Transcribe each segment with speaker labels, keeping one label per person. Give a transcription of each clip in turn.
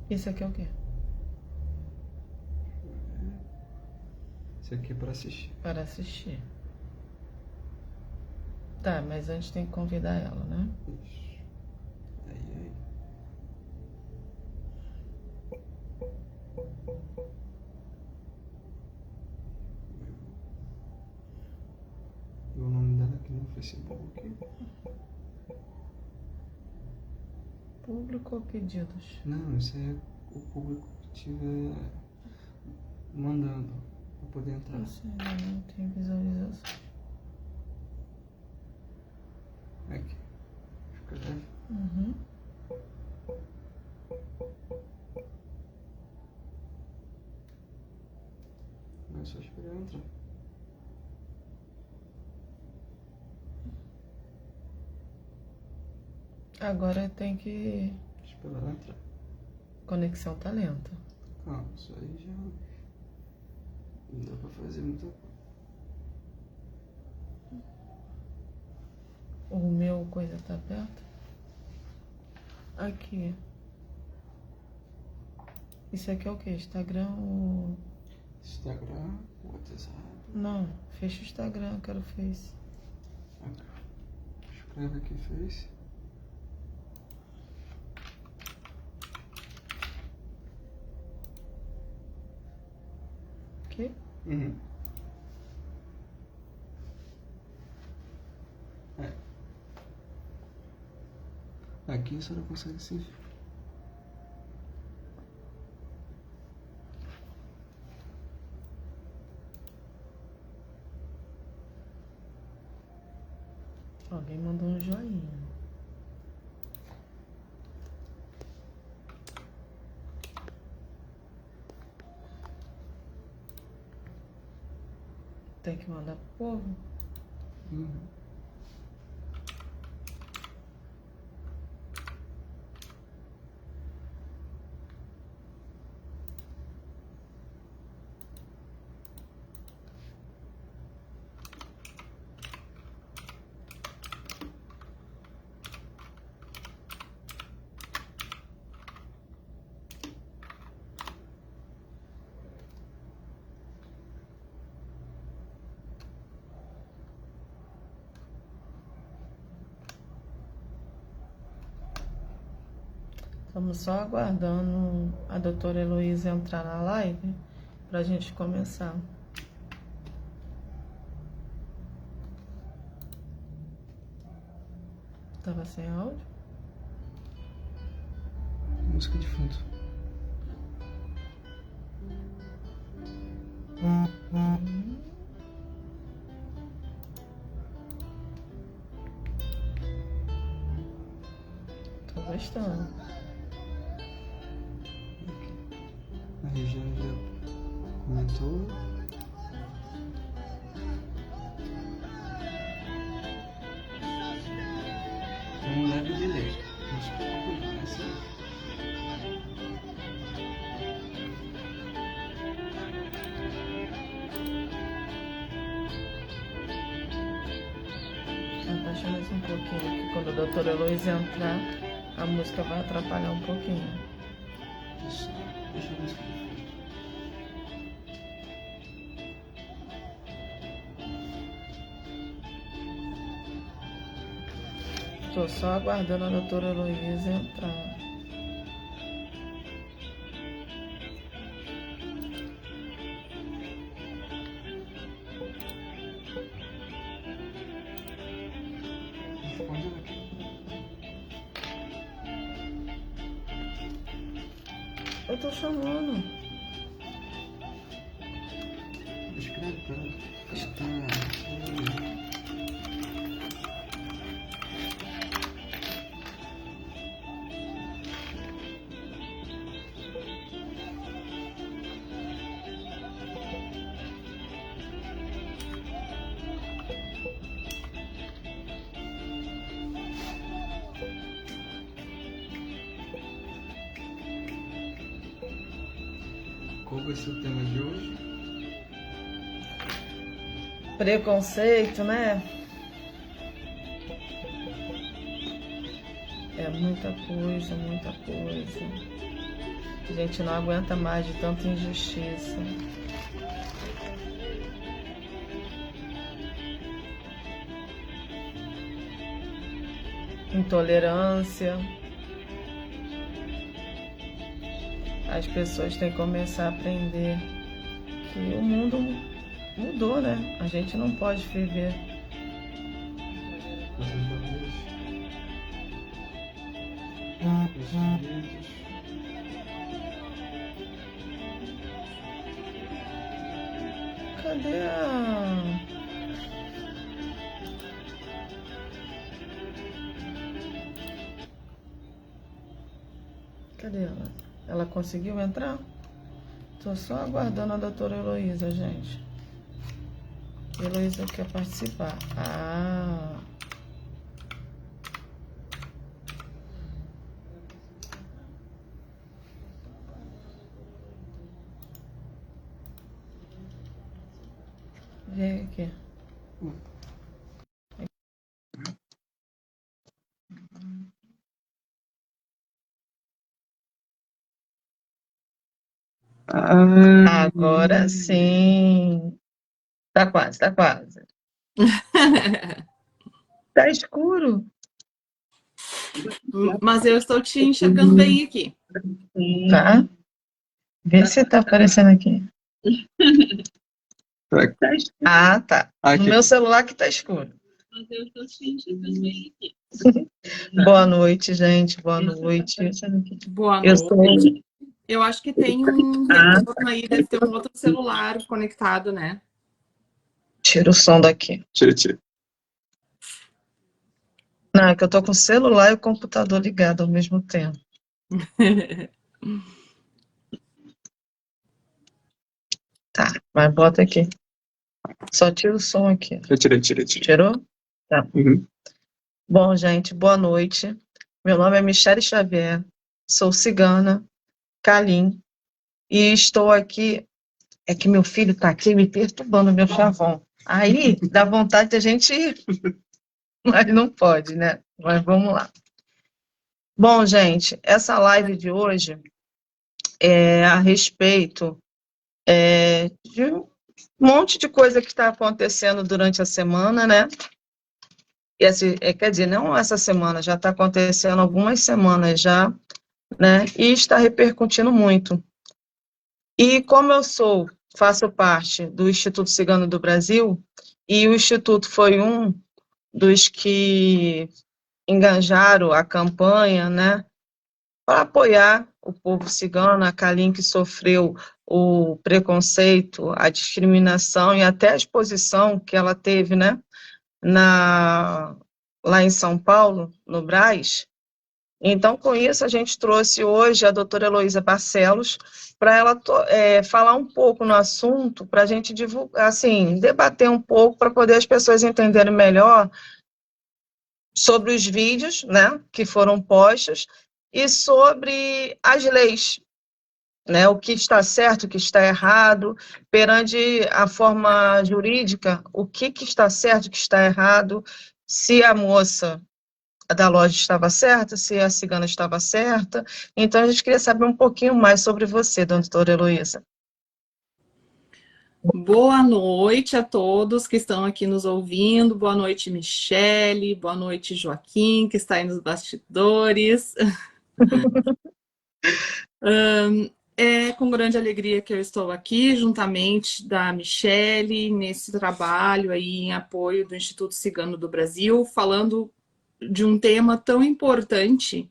Speaker 1: Isso aqui é o quê?
Speaker 2: Isso aqui é para assistir.
Speaker 1: Para assistir. Tá, mas antes tem que convidar ela, né?
Speaker 2: Isso. Aí. E o nome dela aqui no Facebook.
Speaker 1: Público ou pedidos?
Speaker 2: Não, isso aí é o público que estiver mandando para poder entrar.
Speaker 1: Você não tem visualização.
Speaker 2: Aqui. Escreve.
Speaker 1: Uhum.
Speaker 2: Não é só esperar entrar.
Speaker 1: Agora tem que...
Speaker 2: Esperar ela entrar.
Speaker 1: Conexão tá lenta.
Speaker 2: Calma, isso aí já não dá pra fazer muita coisa.
Speaker 1: O meu coisa tá aberta? Aqui. Isso aqui é o quê? Instagram ou...
Speaker 2: Instagram, WhatsApp.
Speaker 1: Não, fecha o Instagram, eu quero o Face.
Speaker 2: Aqui. Escreve aqui Face.
Speaker 1: Aqui?
Speaker 2: Uhum. É. Aqui você não consegue se ver.
Speaker 1: Alguém mandou um joinha. Tem que mandar pro povo?
Speaker 2: Uhum.
Speaker 1: Estamos só aguardando a doutora Heloísa entrar na live pra gente começar. Tava sem áudio?
Speaker 2: Música de fundo.
Speaker 1: Tô gostando.
Speaker 2: A Regiane já comentou. Tem um leve delay. Não se preocupe não, é assim.
Speaker 1: Abaixa mais um pouquinho, que quando a doutora Heloísa entrar, a música vai atrapalhar um pouquinho.
Speaker 2: Isso. Deixa a música de fundo.
Speaker 1: Tô só aguardando a doutora Heloísa entrar.
Speaker 2: Responde ela aqui.
Speaker 1: Eu tô chamando.
Speaker 2: Escreve pra ela. Está. Qual vai ser o tema de hoje?
Speaker 1: Preconceito, né? É muita coisa, muita coisa. A gente não aguenta mais de tanta injustiça. Intolerância. As pessoas têm que começar a aprender que o mundo mudou, né? A gente não pode viver. Cadê a... Cadê ela? Ela conseguiu entrar? Tô só aguardando a doutora Heloísa, gente. Heloísa quer participar. Ah... Vem aqui. Agora sim. Tá quase, tá quase. Tá escuro.
Speaker 3: Mas eu estou te enxergando bem aqui.
Speaker 1: Tá? Vê se tá aparecendo aqui. Ah, tá.
Speaker 2: Aqui.
Speaker 1: No meu celular que tá escuro.
Speaker 3: Mas eu estou te enxergando bem aqui.
Speaker 1: Boa noite, gente. Boa noite.
Speaker 3: Boa
Speaker 1: Eu
Speaker 3: noite.
Speaker 1: sou...
Speaker 3: Eu acho que tem um retorno aí, deve ter um outro celular conectado, né?
Speaker 1: Tira o som daqui.
Speaker 2: Tira.
Speaker 1: Não, é que eu tô com o celular e o computador ligado ao mesmo tempo. Tá, mas bota aqui. Só tira o som aqui.
Speaker 2: Eu tirei.
Speaker 1: Tirou? Tá.
Speaker 2: Uhum.
Speaker 1: Bom, gente, boa noite. Meu nome é Michele Xavier, sou cigana, Calim, e estou aqui. É que meu filho está aqui me perturbando, meu chavão. Aí dá vontade de a gente ir, mas não pode, né? Mas vamos lá. Bom, gente, essa live de hoje é a respeito de um monte de coisa que está acontecendo durante a semana, né? Quer dizer, não essa semana, já está acontecendo algumas semanas já, né? E está repercutindo muito. E como faço parte do Instituto Cigano do Brasil, e o Instituto foi um dos que engajaram a campanha, né, para apoiar o povo cigano, a Calim que sofreu o preconceito, a discriminação e até a exposição que ela teve, né, lá em São Paulo, no Brás. Então, com isso, a gente trouxe hoje a doutora Heloísa Barcelos para ela falar um pouco no assunto, para a gente divulgar, assim, debater um pouco, para poder as pessoas entenderem melhor sobre os vídeos, né, que foram postos, e sobre as leis, né, o que está certo, o que está errado, perante a forma jurídica, o que está certo, o que está errado, se a moça da loja estava certa, se a cigana estava certa. Então, a gente queria saber um pouquinho mais sobre você, doutora Heloísa.
Speaker 3: Boa noite a todos que estão aqui nos ouvindo. Boa noite, Michele. Boa noite, Joaquim, que está aí nos bastidores. É com grande alegria que eu estou aqui, juntamente da Michele, nesse trabalho aí em apoio do Instituto Cigano do Brasil, falando de um tema tão importante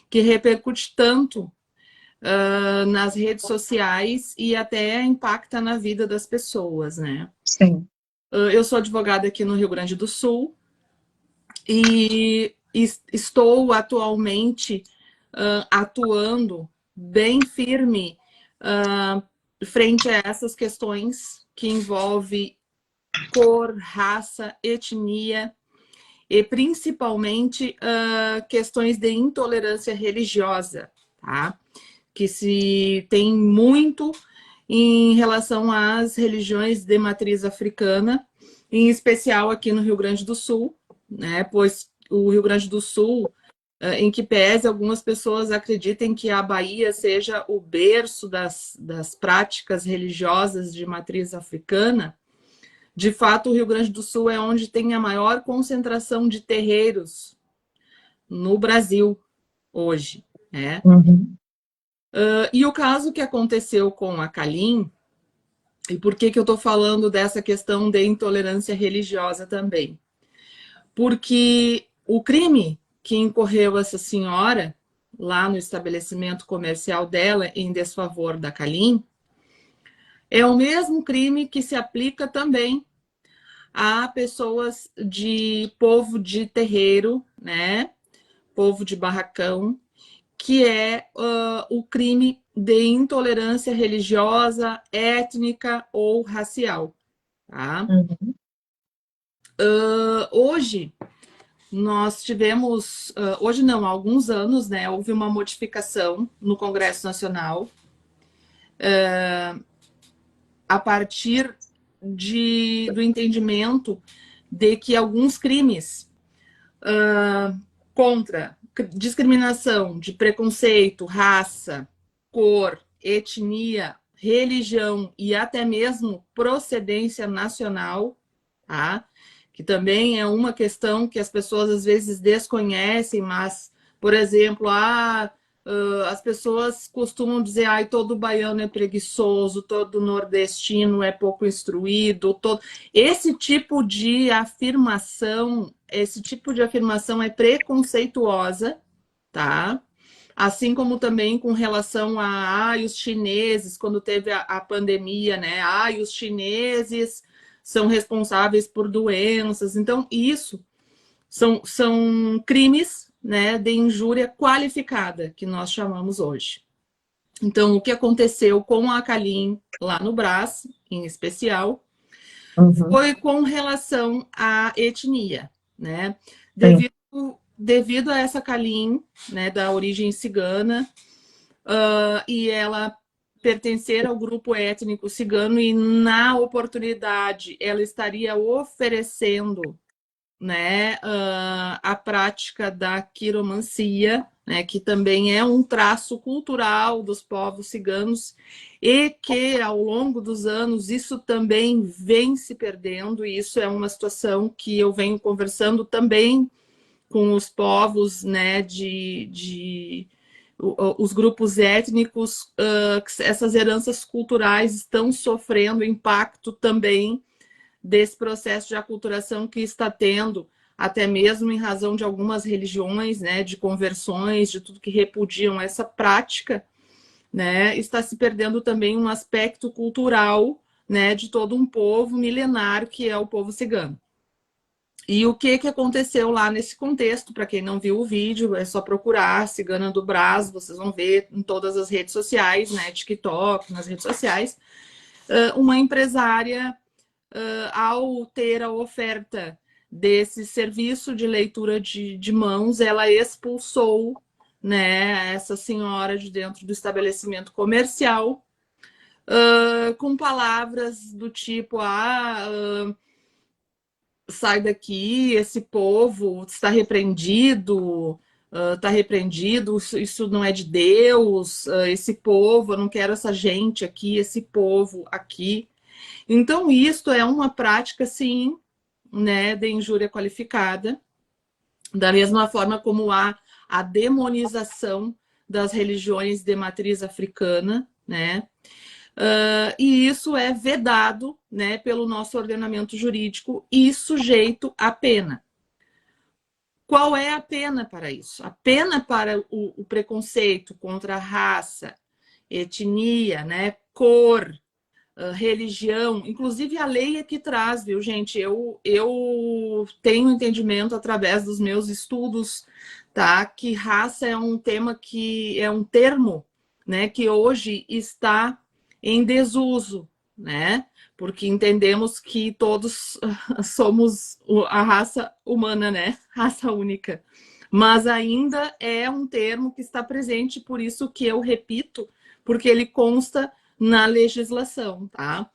Speaker 3: que repercute tanto nas redes sociais e até impacta na vida das pessoas, né?
Speaker 1: Sim.
Speaker 3: Eu sou advogada aqui no Rio Grande do Sul e estou atualmente atuando bem firme frente a essas questões que envolvem cor, raça, etnia e principalmente questões de intolerância religiosa, tá? Que se tem muito em relação às religiões de matriz africana, em especial aqui no Rio Grande do Sul, né? Pois o Rio Grande do Sul em que pese algumas pessoas acreditem que a Bahia seja o berço das práticas religiosas de matriz africana, de fato o Rio Grande do Sul é onde tem a maior concentração de terreiros no Brasil hoje, né?
Speaker 1: Uhum.
Speaker 3: E o caso que aconteceu com a Calim, e por que eu estou falando dessa questão de intolerância religiosa também? Porque o crime que incorreu essa senhora lá no estabelecimento comercial dela em desfavor da Calim é o mesmo crime que se aplica também a pessoas de povo de terreiro, né? Povo de barracão, que é o crime de intolerância religiosa, étnica ou racial. Tá?
Speaker 1: Uhum.
Speaker 3: Hoje, nós tivemos, hoje não, há alguns anos, né, houve uma modificação no Congresso Nacional a partir do entendimento de que alguns crimes contra discriminação de preconceito, raça, cor, etnia, religião e até mesmo procedência nacional, tá? Que também é uma questão que as pessoas às vezes desconhecem, mas, por exemplo, as pessoas costumam dizer, ai, todo baiano é preguiçoso, todo nordestino é pouco instruído, esse tipo de afirmação é preconceituosa, tá? Assim como também com relação os chineses, quando teve a pandemia, né? Os chineses são responsáveis por doenças. Então, isso são crimes, né, de injúria qualificada, que nós chamamos hoje. Então, o que aconteceu com a Calim, lá no Brás, em especial,
Speaker 1: Uhum.
Speaker 3: foi com relação à etnia, né?
Speaker 1: Sim.
Speaker 3: Devido a essa Calim, né, da origem cigana, e ela pertencer ao grupo étnico cigano, e na oportunidade ela estaria oferecendo, né, a prática da quiromancia, né, que também é um traço cultural dos povos ciganos e que ao longo dos anos isso também vem se perdendo, e isso é uma situação que eu venho conversando também com os povos, né, os grupos étnicos, essas heranças culturais estão sofrendo impacto também desse processo de aculturação que está tendo, até mesmo em razão de algumas religiões, né, de conversões, de tudo que repudiam essa prática, né, está se perdendo também um aspecto cultural, né, de todo um povo milenar que é o povo cigano. E o que aconteceu lá nesse contexto? Para quem não viu o vídeo, é só procurar Cigana do Brás, vocês vão ver em todas as redes sociais, né, TikTok, nas redes sociais, uma empresária, ao ter a oferta desse serviço de leitura de mãos, ela expulsou, né, essa senhora de dentro do estabelecimento comercial, com palavras do tipo, sai daqui, esse povo está repreendido, isso não é de Deus, esse povo, eu não quero essa gente aqui, esse povo aqui. Então, isto é uma prática, sim, né, de injúria qualificada, da mesma forma como há a demonização das religiões de matriz africana, né? E isso é vedado, né, pelo nosso ordenamento jurídico e sujeito à pena. Qual é a pena para isso? A pena para o preconceito contra a raça, etnia, né, cor, religião, inclusive a lei é que traz, viu, gente? Eu tenho entendimento através dos meus estudos, tá? Que raça é um tema que é um termo, né, que hoje está em desuso, né? Porque entendemos que todos somos a raça humana, né? Raça única. Mas ainda é um termo que está presente, por isso que eu repito, porque ele consta na legislação, tá?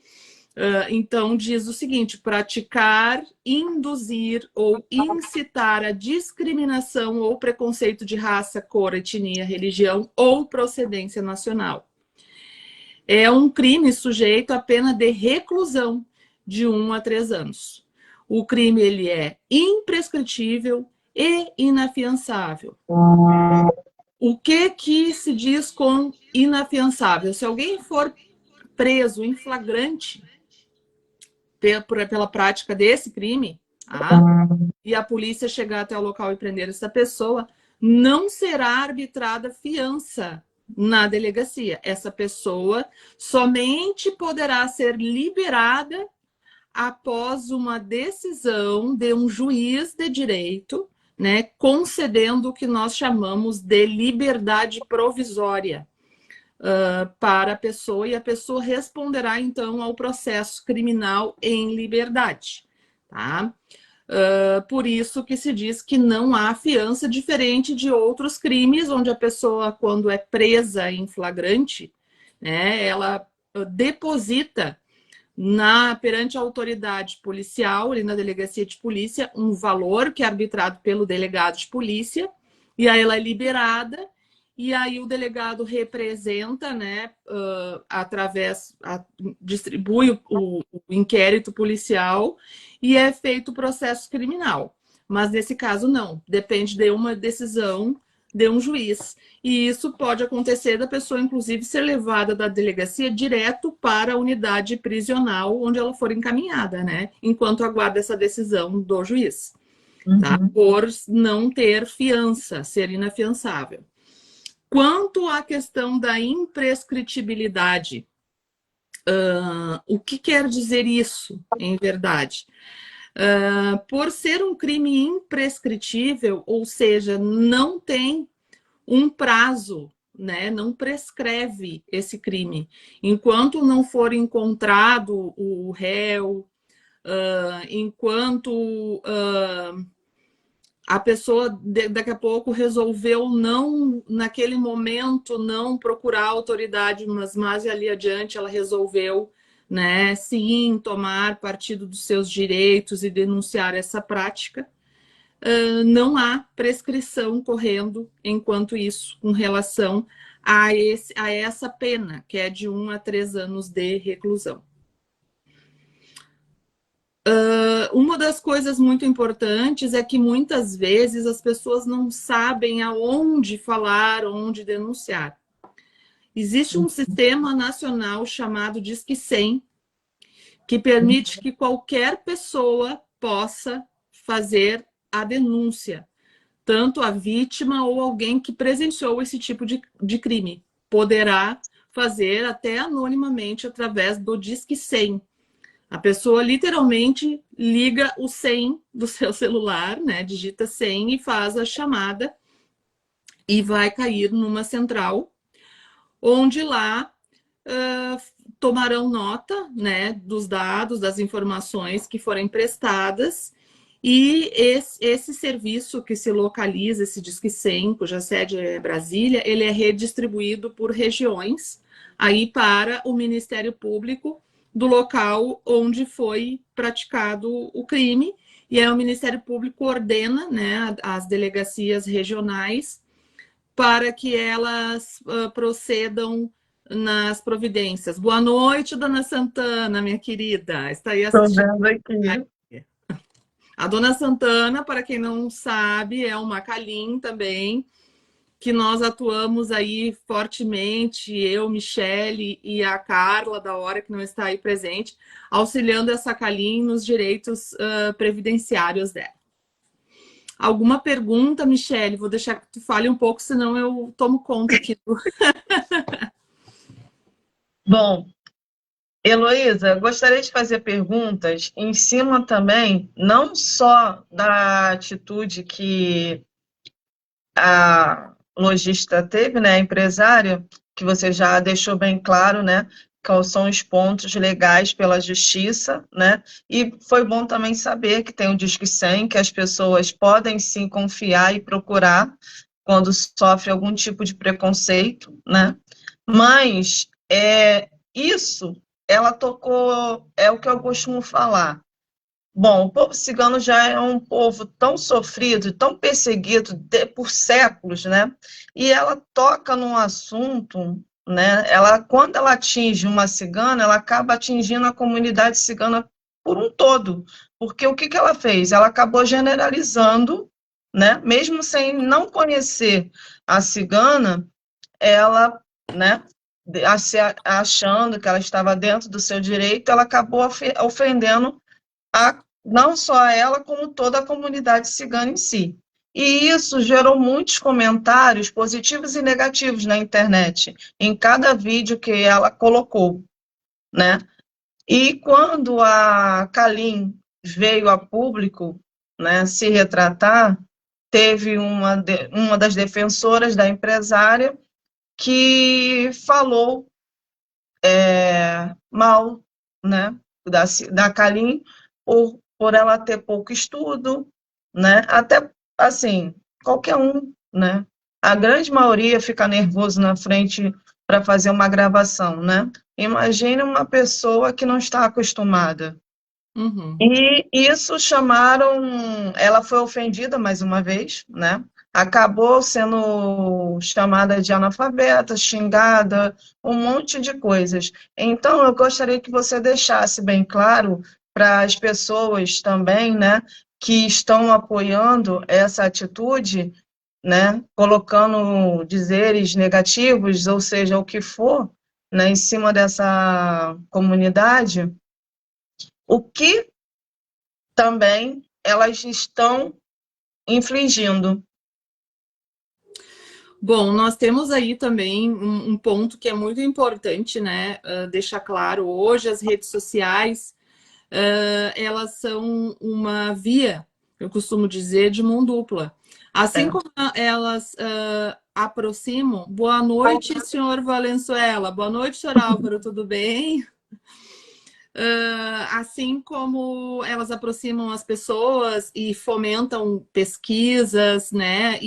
Speaker 3: Então, diz o seguinte: praticar, induzir ou incitar a discriminação ou preconceito de raça, cor, etnia, religião ou procedência nacional. É um crime sujeito à pena de reclusão de 1 a 3 anos. O crime ele é imprescritível e inafiançável. O que se diz com inafiançável? Se alguém for preso em flagrante pela prática desse crime, e a polícia chegar até o local e prender essa pessoa, não será arbitrada fiança na delegacia. Essa pessoa somente poderá ser liberada após uma decisão de um juiz de direito, né, concedendo o que nós chamamos de liberdade provisória para a pessoa, e a pessoa responderá, então, ao processo criminal em liberdade. Tá? Por isso que se diz que não há fiança, diferente de outros crimes, onde a pessoa, quando é presa em flagrante, né, ela deposita perante a autoridade policial, ali na delegacia de polícia, um valor que é arbitrado pelo delegado de polícia, e aí ela é liberada, e aí o delegado representa, né, distribui o inquérito policial e é feito o processo criminal. Mas nesse caso não, depende de uma decisão de um juiz. E isso pode acontecer da pessoa, inclusive, ser levada da delegacia direto para a unidade prisional onde ela for encaminhada, né, enquanto aguarda essa decisão do juiz, tá? Por não ter fiança, ser inafiançável. Quanto à questão da imprescritibilidade, o que quer dizer isso, em verdade? Por ser um crime imprescritível, ou seja, não tem um prazo, né? Não prescreve esse crime. Enquanto não for encontrado o réu, enquanto a pessoa daqui a pouco resolveu não, naquele momento, não procurar a autoridade, mas mais ali adiante ela resolveu, né, sim, tomar partido dos seus direitos e denunciar essa prática, não há prescrição correndo enquanto isso, com relação a essa pena, que é de 1 a 3 anos de reclusão. Uma das coisas muito importantes é que muitas vezes as pessoas não sabem aonde falar, onde denunciar. Existe um sistema nacional chamado Disque 100, que permite que qualquer pessoa possa fazer a denúncia, tanto a vítima ou alguém que presenciou esse tipo de crime. Poderá fazer até anonimamente através do Disque 100. A pessoa literalmente liga o 100 do seu celular, né? Digita 100 e faz a chamada e vai cair numa central, onde lá tomarão nota, né, dos dados, das informações que forem prestadas, e esse serviço que se localiza, esse Disque 100, cuja sede é Brasília, ele é redistribuído por regiões aí para o Ministério Público do local onde foi praticado o crime, e aí o Ministério Público ordena, né, as delegacias regionais para que elas procedam nas providências. Boa noite, dona Santana, minha querida. Está aí assistindo.
Speaker 1: Estou vendo aqui.
Speaker 3: A dona Santana, para quem não sabe, é uma Calim também, que nós atuamos aí fortemente, eu, Michele e a Carla, da hora, que não está aí presente, auxiliando essa Calim nos direitos previdenciários dela. Alguma pergunta, Michele? Vou deixar que tu fale um pouco, senão eu tomo conta aqui.
Speaker 1: Bom, Heloísa, gostaria de fazer perguntas em cima também, não só da atitude que a lojista teve, né, a empresária, que você já deixou bem claro, né, quais são os pontos legais pela justiça, né, e foi bom também saber que tem o Disque 100, que as pessoas podem sim confiar e procurar quando sofre algum tipo de preconceito, né, mas isso ela tocou, é o que eu costumo falar. Bom, o povo cigano já é um povo tão sofrido, tão perseguido por séculos, né? E ela toca num assunto, né? Ela, quando ela atinge uma cigana, ela acaba atingindo a comunidade cigana por um todo, porque o que que ela fez? Ela acabou generalizando, né? Mesmo sem não conhecer a cigana, ela, né? Achando que ela estava dentro do seu direito, ela acabou ofendendo não só a ela, como toda a comunidade cigana em si. E isso gerou muitos comentários positivos e negativos na internet, em cada vídeo que ela colocou, né? E quando a Kalin veio a público, né, se retratar, teve uma das defensoras da empresária que falou mal, né, da Kalin por ela ter pouco estudo, né? Até assim, qualquer um, né? A grande maioria fica nervoso na frente para fazer uma gravação, né? Imagine uma pessoa que não está acostumada.
Speaker 3: Uhum.
Speaker 1: E isso chamaram, ela foi ofendida mais uma vez, né? Acabou sendo chamada de analfabeta, xingada, um monte de coisas. Então, eu gostaria que você deixasse bem claro para as pessoas também, né, que estão apoiando essa atitude, né, colocando dizeres negativos, ou seja, o que for, né, em cima dessa comunidade, o que também elas estão infringindo.
Speaker 3: Bom, nós temos aí também um ponto que é muito importante, né? Deixar claro, hoje as redes sociais, elas são uma via, eu costumo dizer, de mão dupla. Assim
Speaker 1: É.
Speaker 3: como elas aproximam, boa noite, senhor Valenzuela, boa noite, senhor Álvaro, tudo bem? Assim como elas aproximam as pessoas e fomentam pesquisas, né?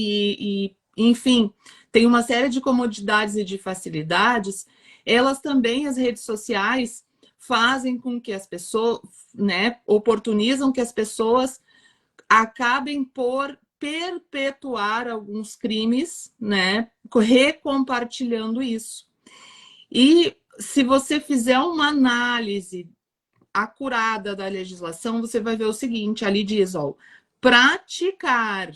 Speaker 3: Enfim, tem uma série de comodidades e de facilidades. Elas também, as redes sociais, fazem com que as pessoas, né? Oportunizam que as pessoas acabem por perpetuar alguns crimes, né? Recompartilhando isso. E se você fizer uma análise acurada da legislação, você vai ver o seguinte, ali diz, ó, praticar.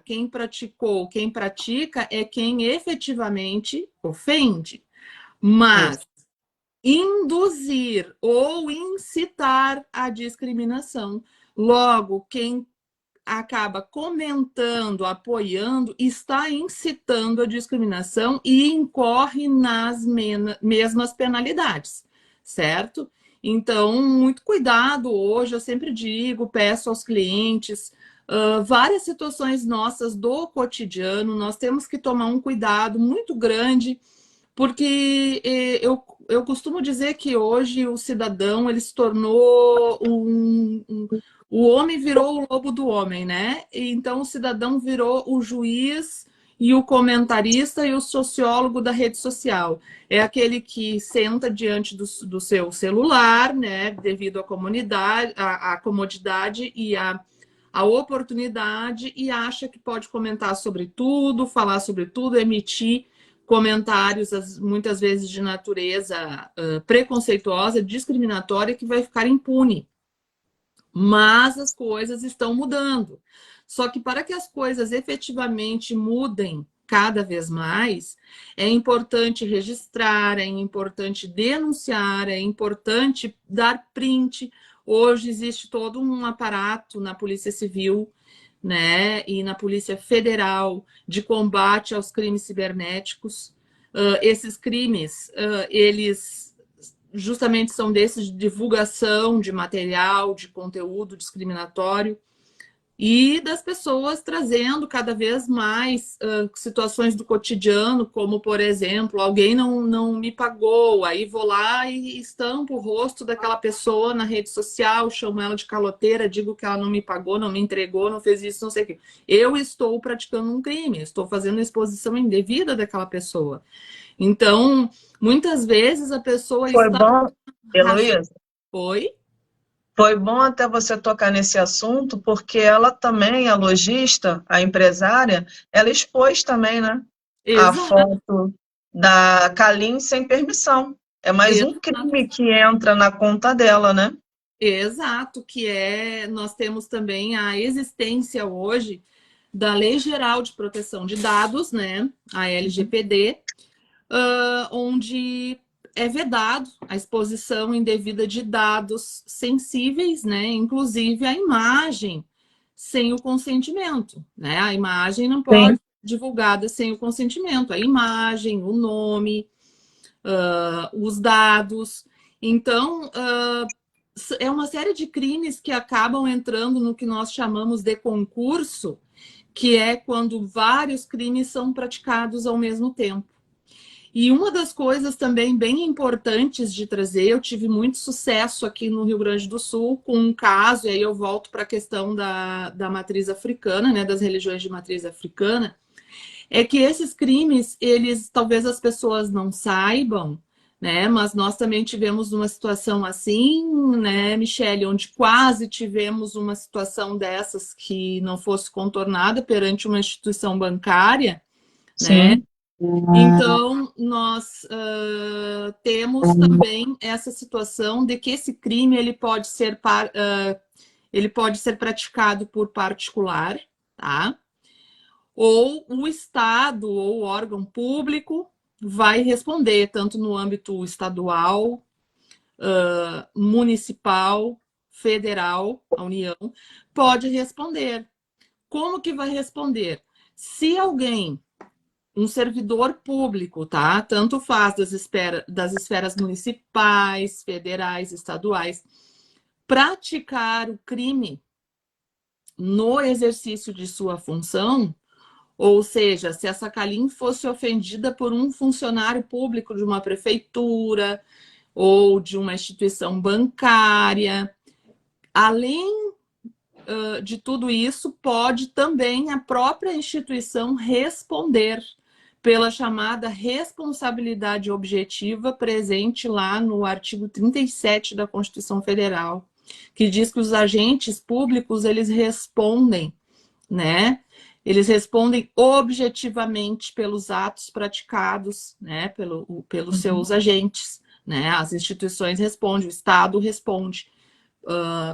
Speaker 3: Quem praticou, quem pratica é quem efetivamente ofende. Mas induzir ou incitar a discriminação. Logo, quem acaba comentando, apoiando, está incitando a discriminação e incorre nas mesmas penalidades, certo? Então, muito cuidado hoje, eu sempre digo, peço aos clientes, várias situações nossas do cotidiano, nós temos que tomar um cuidado muito grande, porque eu costumo dizer que hoje o cidadão ele se tornou o homem virou o lobo do homem, né? Então o cidadão virou o juiz e o comentarista e o sociólogo da rede social. É aquele que senta diante do seu celular, né? Devido à comodidade e à oportunidade, e acha que pode comentar sobre tudo, falar sobre tudo, emitir comentários, muitas vezes de natureza preconceituosa, discriminatória, que vai ficar impune. Mas as coisas estão mudando. Só que para que as coisas efetivamente mudem cada vez mais, é importante registrar, é importante denunciar, é importante dar print. Hoje existe todo um aparato na Polícia Civil, né, e na Polícia Federal de combate aos crimes cibernéticos. Esses crimes, eles justamente são desses de divulgação de material, de conteúdo discriminatório. e das pessoas trazendo cada vez mais situações do cotidiano, como, por exemplo, alguém não me pagou, aí vou lá e estampo o rosto daquela pessoa na rede social, chamo ela de caloteira, digo que ela não me pagou, não me entregou, não fez isso, não sei o quê. Eu estou praticando um crime, estou fazendo exposição indevida daquela pessoa. Então, muitas vezes a pessoa
Speaker 1: Foi
Speaker 3: está
Speaker 1: bom,
Speaker 3: rachando.
Speaker 1: Heloísa?
Speaker 3: Oi?
Speaker 1: Foi bom até você tocar nesse assunto, porque ela também, a lojista, a empresária, ela expôs também, né? A
Speaker 3: Exato,
Speaker 1: foto da Kalin sem permissão. É mais um
Speaker 3: exato.
Speaker 1: crime que entra na conta dela, né?
Speaker 3: Exato, que é, nós temos também a existência hoje da Lei Geral de Proteção de Dados, né, a LGPD, onde é vedado a exposição indevida de dados sensíveis, né, inclusive a imagem, sem o consentimento, né, a imagem não pode
Speaker 1: Sim.
Speaker 3: ser divulgada sem o consentimento, a imagem, o nome, os dados. Então, é uma série de crimes que acabam entrando no que nós chamamos de concurso, que é quando vários crimes são praticados ao mesmo tempo. E uma das coisas também bem importantes de trazer, eu tive muito sucesso aqui no Rio Grande do Sul com um caso, e aí eu volto para a questão da matriz africana, né, das religiões de matriz africana, é que esses crimes, eles talvez as pessoas não saibam, né? Mas nós também tivemos uma situação assim, né, Michele, onde quase tivemos uma situação dessas que não fosse contornada perante uma instituição bancária, né?
Speaker 1: Sim.
Speaker 3: Então, nós temos também essa situação de que esse crime ele pode ser praticado por particular, tá? Ou o Estado ou o órgão público vai responder, tanto no âmbito estadual, municipal, federal, a União, pode responder. Como que vai responder? Se alguém, um servidor público, tá? Tanto faz das esferas municipais, federais, estaduais, praticar o crime no exercício de sua função, ou seja, se essa Kalin fosse ofendida por um funcionário público de uma prefeitura ou de uma instituição bancária, além de tudo isso, pode também a própria instituição responder pela chamada responsabilidade objetiva presente lá no artigo 37 da Constituição Federal, que diz que os agentes públicos eles respondem, né? Eles respondem objetivamente pelos atos praticados, né, pelos seus agentes, né? As instituições respondem, o Estado responde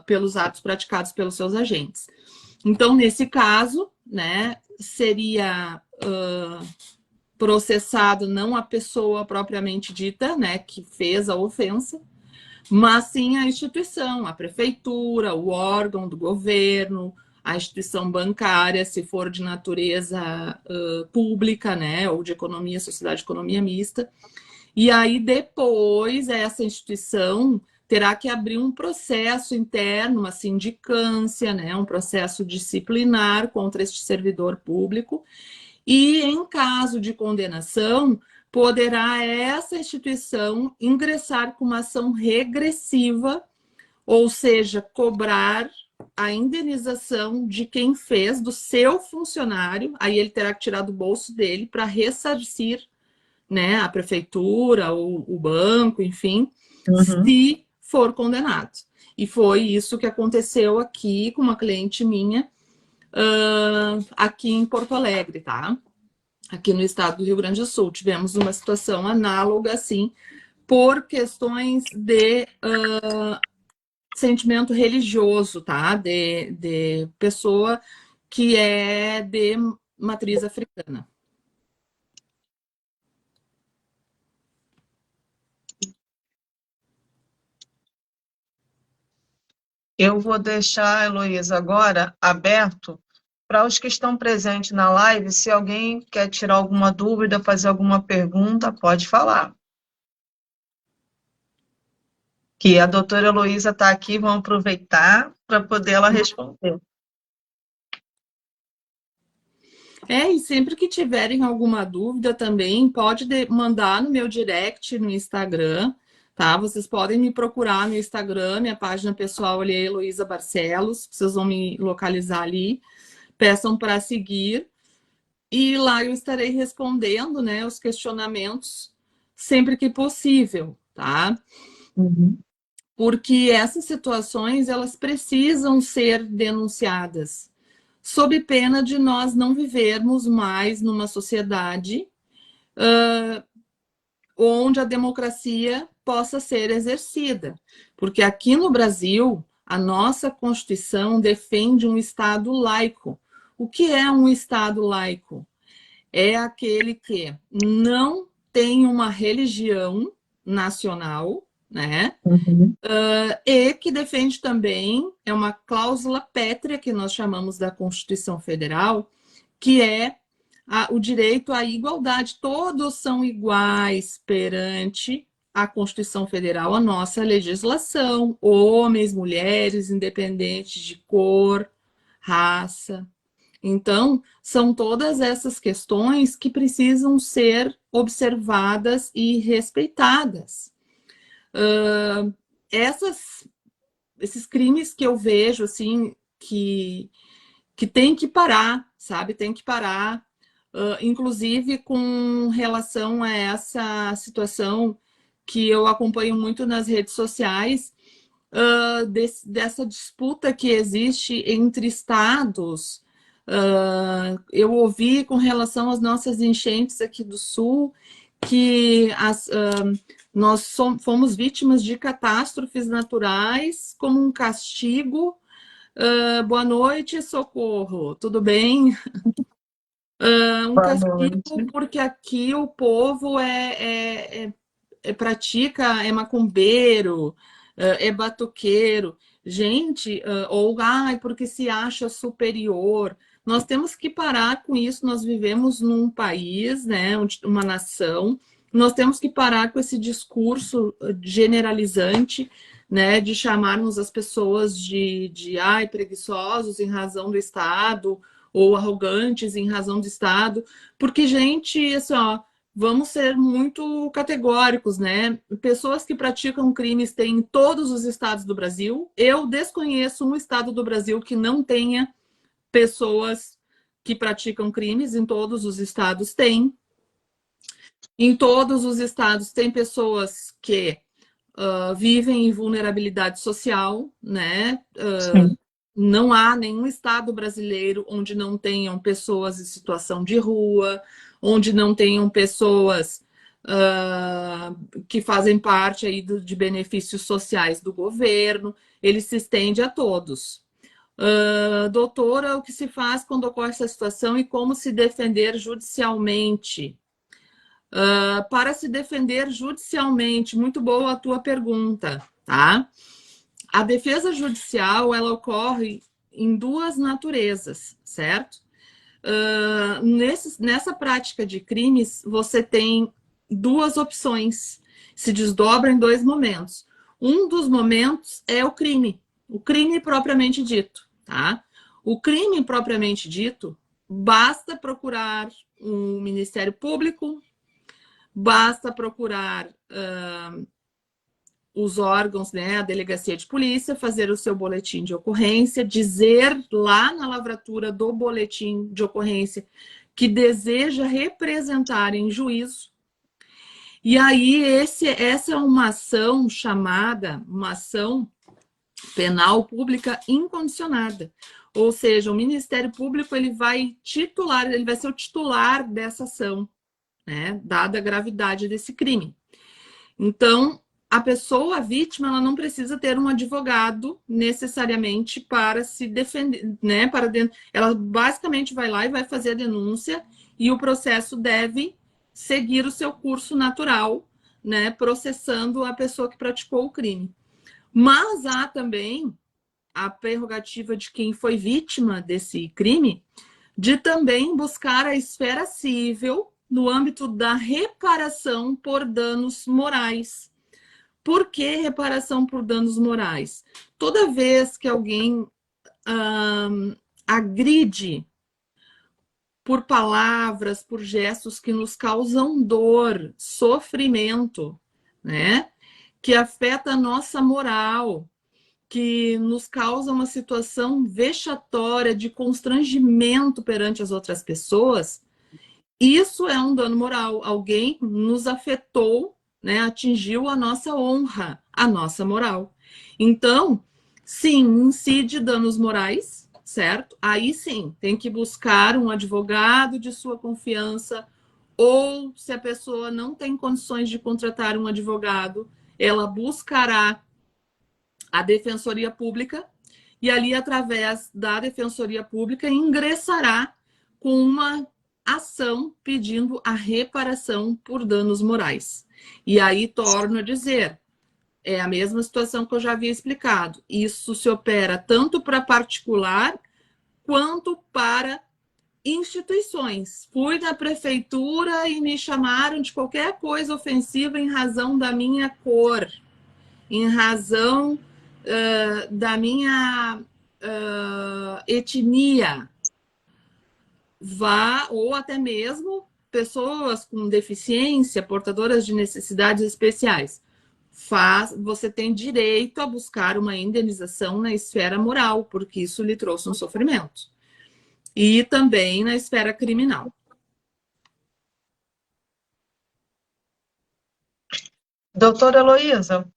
Speaker 3: pelos atos praticados pelos seus agentes. Então, nesse caso, né, seria processado não a pessoa propriamente dita, né, que fez a ofensa, mas sim a instituição, a prefeitura, o órgão do governo, a instituição bancária, se for de natureza pública, né, ou de economia, sociedade, economia mista. E aí depois essa instituição terá que abrir um processo interno, uma sindicância, né, um processo disciplinar contra este servidor público. E em caso de condenação, poderá essa instituição ingressar com uma ação regressiva, ou seja, cobrar a indenização de quem fez, do seu funcionário, aí ele terá que tirar do bolso dele para ressarcir, né, a prefeitura, o banco, enfim,
Speaker 1: Uhum.
Speaker 3: se for condenado. E foi isso que aconteceu aqui com uma cliente minha, aqui em Porto Alegre, tá? Aqui no estado do Rio Grande do Sul. Tivemos uma situação análoga, assim, por questões de sentimento religioso, tá? De pessoa que é de matriz africana.
Speaker 1: Eu vou deixar, Heloísa, agora aberto para os que estão presentes na live. Se alguém quer tirar alguma dúvida, fazer alguma pergunta, pode falar. Que a doutora Heloísa está aqui, vamos aproveitar para poder ela responder.
Speaker 3: E sempre que tiverem alguma dúvida também, pode mandar no meu direct no Instagram, tá? Vocês podem me procurar no Instagram, minha página pessoal ali é Heloísa Barcelos, vocês vão me localizar ali, peçam para seguir, e lá eu estarei respondendo, né, os questionamentos sempre que possível, tá?
Speaker 1: Uhum.
Speaker 3: Porque essas situações, elas precisam ser denunciadas, sob pena de nós não vivermos mais numa sociedade onde a democracia possa ser exercida. Porque aqui no Brasil, a nossa Constituição defende um Estado laico. O que é um Estado laico? É aquele que não tem uma religião nacional, né?
Speaker 1: Uhum.
Speaker 3: E que defende também, é uma cláusula pétrea que nós chamamos da Constituição Federal, que é o direito à igualdade. Todos são iguais perante a Constituição Federal, a nossa legislação, homens, mulheres, independente de cor, raça. Então, são todas essas questões que precisam ser observadas e respeitadas. Esses crimes que eu vejo, assim, que tem que parar, sabe? Tem que parar. Inclusive com relação a essa situação que eu acompanho muito nas redes sociais, dessa disputa que existe entre estados. Eu ouvi com relação às nossas enchentes aqui do Sul, que nós fomos vítimas de catástrofes naturais como um castigo. Boa noite, Socorro, tudo bem? Um
Speaker 1: Boa
Speaker 3: castigo
Speaker 1: noite.
Speaker 3: porque aqui o povo pratica, é macumbeiro, é batuqueiro. Gente, ou porque se acha superior. Nós temos que parar com isso. Nós vivemos num país, né, uma nação. Nós temos que parar com esse discurso generalizante, né, de chamarmos as pessoas de preguiçosos em razão do Estado ou arrogantes em razão do Estado, porque, gente, assim, ó, vamos ser muito categóricos, né? Pessoas que praticam crimes têm em todos os estados do Brasil. Eu desconheço um estado do Brasil que não tenha pessoas que praticam crimes, em todos os estados tem. Em todos os estados tem pessoas que vivem em vulnerabilidade social, né?
Speaker 1: Sim.
Speaker 3: Não há nenhum estado brasileiro onde não tenham pessoas em situação de rua, onde não tenham pessoas que fazem parte aí de benefícios sociais do governo. Ele se estende a todos. Doutora, o que se faz quando ocorre essa situação e como se defender judicialmente? Para se defender judicialmente, muito boa a tua pergunta, tá? A defesa judicial, ela ocorre em duas naturezas, certo? Nessa prática de crimes, você tem duas opções, se desdobra em dois momentos. Um dos momentos é o crime propriamente dito, tá? O crime propriamente dito, basta procurar um Ministério Público, basta procurar os órgãos, né, a delegacia de polícia, fazer o seu boletim de ocorrência, dizer lá na lavratura do boletim de ocorrência que deseja representar em juízo. E aí essa é uma ação chamada, uma ação penal pública incondicionada. Ou seja, o Ministério Público ele vai ser o titular dessa ação, né, dada a gravidade desse crime. Então, a pessoa, a vítima, ela não precisa ter um advogado necessariamente para se defender, né? Ela basicamente vai lá e vai fazer a denúncia e o processo deve seguir o seu curso natural, né? Processando a pessoa que praticou o crime. Mas há também a prerrogativa de quem foi vítima desse crime de também buscar a esfera civil no âmbito da reparação por danos morais. Por que reparação por danos morais? Toda vez que alguém agride por palavras, por gestos que nos causam dor, sofrimento, né? Que afeta a nossa moral, que nos causa uma situação vexatória de constrangimento perante as outras pessoas, isso é um dano moral. Alguém nos afetou, né? Atingiu a nossa honra, a nossa moral. Então, sim, incide danos morais, certo? Aí sim, tem que buscar um advogado de sua confiança, ou se a pessoa não tem condições de contratar um advogado, ela buscará a Defensoria Pública e ali, através da Defensoria Pública, ingressará com uma ação pedindo a reparação por danos morais. E aí, torno a dizer, é a mesma situação que eu já havia explicado. Isso se opera tanto para particular quanto para instituições. Fui na prefeitura e me chamaram de qualquer coisa ofensiva em razão da minha cor, em razão da minha etnia, ou até mesmo pessoas com deficiência, portadoras de necessidades especiais. Você tem direito a buscar uma indenização na esfera moral, porque isso lhe trouxe um sofrimento. E também na esfera criminal.
Speaker 1: Doutora Heloísa,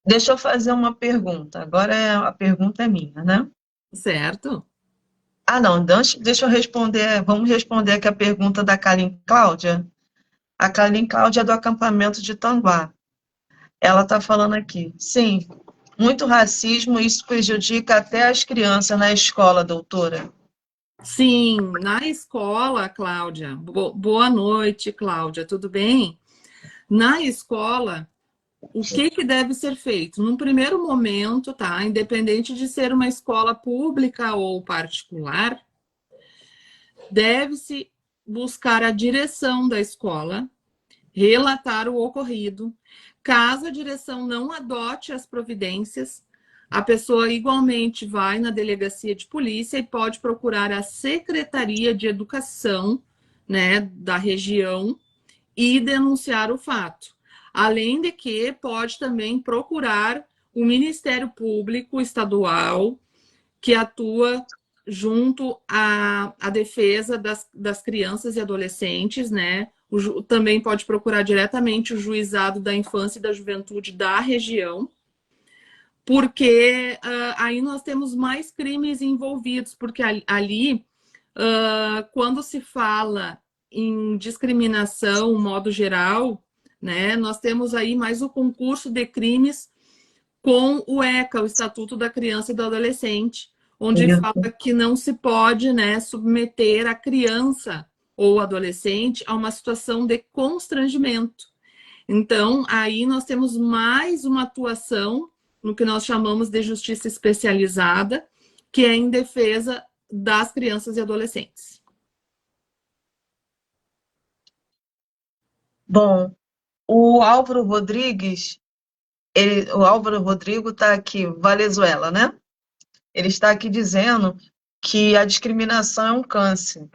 Speaker 1: deixa eu fazer uma pergunta. Agora a pergunta é minha, né?
Speaker 3: Certo?
Speaker 1: Ah, não, deixa eu responder. Vamos responder aqui a pergunta da Karin Cláudia. A Karin Cláudia é do acampamento de Tanguá. Ela está falando aqui. Sim, muito racismo, isso prejudica até as crianças na escola, doutora.
Speaker 3: Sim, na escola, Cláudia. Boa noite, Cláudia, tudo bem? Na escola, o que deve ser feito? Num primeiro momento, tá? Independente de ser uma escola pública ou particular, deve-se buscar a direção da escola, relatar o ocorrido. Caso a direção não adote as providências, a pessoa igualmente vai na delegacia de polícia e pode procurar a Secretaria de Educação, né, da região e denunciar o fato. Além de que pode também procurar o Ministério Público Estadual, que atua junto à defesa das crianças e adolescentes, né? Também pode procurar diretamente o Juizado da Infância e da Juventude da região, porque aí nós temos mais crimes envolvidos, porque ali, quando se fala em discriminação, modo geral, né, nós temos aí mais o concurso de crimes com o ECA, o Estatuto da Criança e do Adolescente, onde fala que não se pode, né, submeter a criança ou adolescente a uma situação de constrangimento. Então, aí nós temos mais uma atuação no que nós chamamos de justiça especializada, que é em defesa das crianças e adolescentes.
Speaker 1: Bom, o Álvaro Rodrigues, o Álvaro Rodrigo está aqui, Valenzuela, né? Ele está aqui dizendo que a discriminação é um câncer.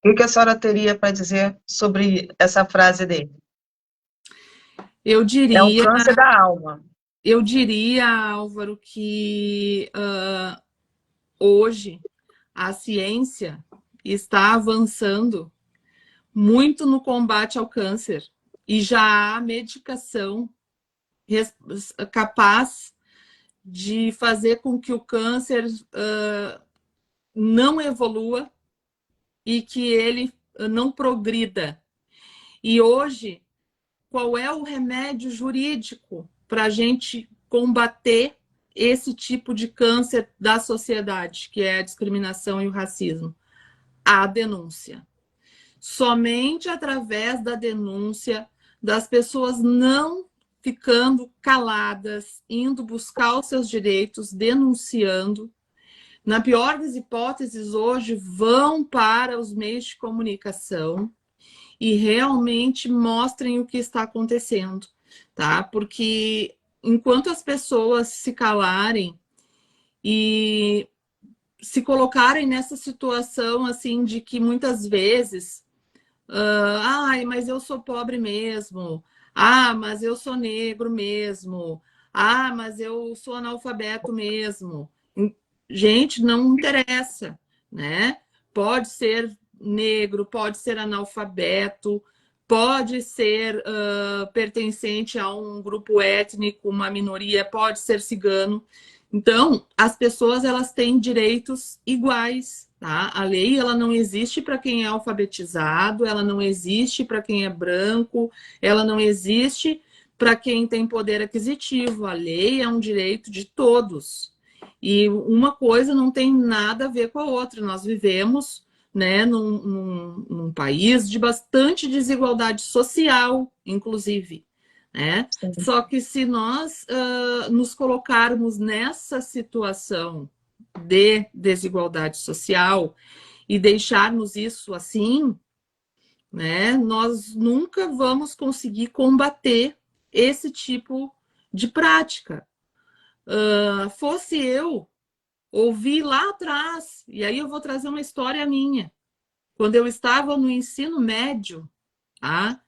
Speaker 1: O que a senhora teria para dizer sobre essa frase dele?
Speaker 3: Eu diria...
Speaker 1: É um câncer da alma.
Speaker 3: Eu diria, Álvaro, que hoje a ciência está avançando muito no combate ao câncer e já há medicação capaz de fazer com que o câncer não evolua e que ele não progrida. E hoje, qual é o remédio jurídico para a gente combater esse tipo de câncer da sociedade, que é a discriminação e o racismo? A denúncia. Somente através da denúncia, das pessoas não ficando caladas, indo buscar os seus direitos, denunciando. Na pior das hipóteses, hoje vão para os meios de comunicação e realmente mostrem o que está acontecendo, tá? Porque enquanto as pessoas se calarem e se colocarem nessa situação, assim, de que muitas vezes, ai, mas eu sou pobre mesmo, ah, mas eu sou negro mesmo, ah, mas eu sou analfabeto mesmo. Gente, não interessa, né? Pode ser negro, pode ser analfabeto, pode ser pertencente a um grupo étnico, uma minoria, pode ser cigano. Então, as pessoas, elas têm direitos iguais, tá? A lei, ela não existe para quem é alfabetizado, ela não existe para quem é branco, ela não existe para quem tem poder aquisitivo. A lei é um direito de todos. E uma coisa não tem nada a ver com a outra. Nós vivemos, né, num país de bastante desigualdade social, inclusive, né? Só que se nós nos colocarmos nessa situação de desigualdade social e deixarmos isso assim, né, nós nunca vamos conseguir combater esse tipo de prática. Fosse eu ouvi lá atrás, e aí eu vou trazer uma história minha. Quando eu estava no ensino médio, tá?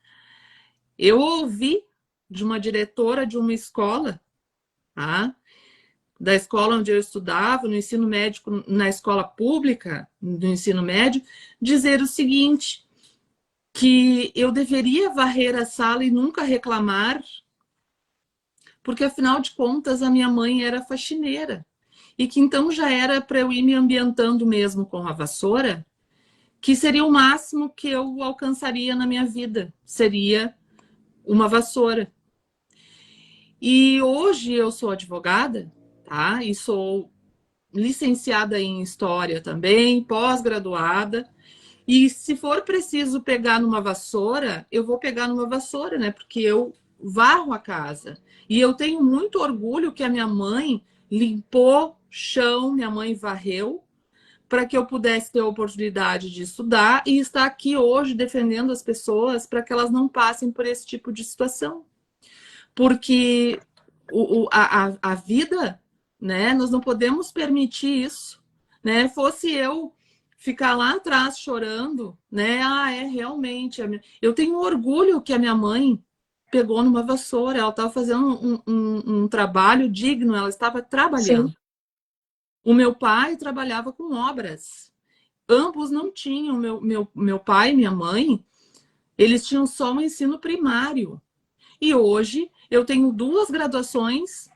Speaker 3: Eu ouvi de uma diretora de uma escola, tá? Da escola onde eu estudava, no ensino médio, na escola pública, do ensino médio, dizer o seguinte, que eu deveria varrer a sala e nunca reclamar, porque afinal de contas a minha mãe era faxineira. E que então já era para eu ir me ambientando mesmo com a vassoura, que seria o máximo que eu alcançaria na minha vida, seria uma vassoura. E hoje eu sou advogada, tá? E sou licenciada em História também, pós-graduada. E se for preciso pegar numa vassoura, eu vou pegar numa vassoura, né? Porque eu varro a casa. E eu tenho muito orgulho que a minha mãe limpou chão, minha mãe varreu, para que eu pudesse ter a oportunidade de estudar e estar aqui hoje defendendo as pessoas para que elas não passem por esse tipo de situação. Porque a vida, né, nós não podemos permitir isso. Né? Fosse eu ficar lá atrás chorando, né? Ah, é realmente. Eu tenho orgulho que a minha mãe pegou numa vassoura, ela estava fazendo um trabalho digno, ela estava trabalhando.
Speaker 1: Sim.
Speaker 3: O meu pai trabalhava com obras. Ambos não tinham, meu pai e minha mãe, eles tinham só o ensino primário. E hoje eu tenho 2 graduações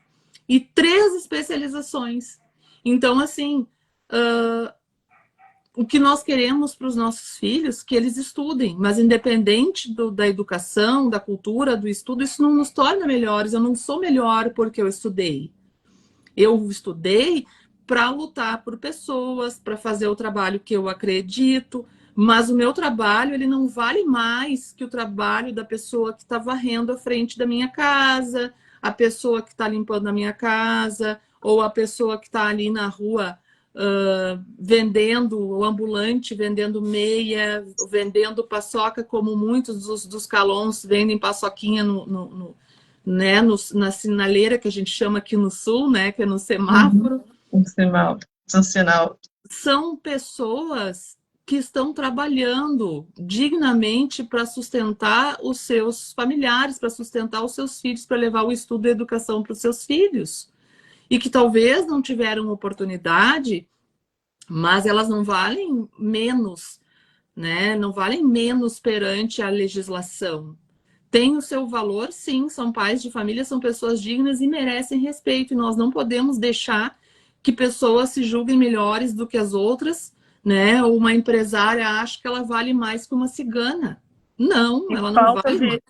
Speaker 3: e 3 especializações. Então, assim, o que nós queremos para os nossos filhos, que eles estudem, mas independente da educação, da cultura, do estudo, isso não nos torna melhores. Eu não sou melhor porque eu estudei. Eu estudei para lutar por pessoas, para fazer o trabalho que eu acredito, mas o meu trabalho ele não vale mais que o trabalho da pessoa que está varrendo a frente da minha casa, a pessoa que está limpando a minha casa, ou a pessoa que está ali na rua vendendo, o ambulante, vendendo meia, vendendo paçoca, como muitos dos calons vendem paçoquinha né, na sinaleira, que a gente chama aqui no sul, né, que é no semáforo.
Speaker 1: Sinal.
Speaker 3: São pessoas que estão trabalhando dignamente para sustentar os seus familiares, para sustentar os seus filhos, para levar o estudo e a educação para os seus filhos. E que talvez não tiveram oportunidade, mas elas não valem menos, né? Não valem menos perante a legislação. Tem o seu valor, sim, são pais de família, são pessoas dignas e merecem respeito. E nós não podemos deixar que pessoas se julguem melhores do que as outras, né? Ou uma empresária acha que ela vale mais que uma cigana. Não, ela não vale mais.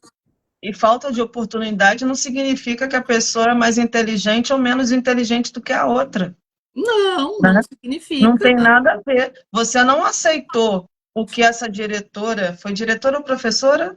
Speaker 1: E falta de oportunidade não significa que a pessoa é mais inteligente ou menos inteligente do que a outra.
Speaker 3: Não, não significa.
Speaker 1: Não tem nada a ver. Você não aceitou o que essa diretora... Foi diretora ou professora?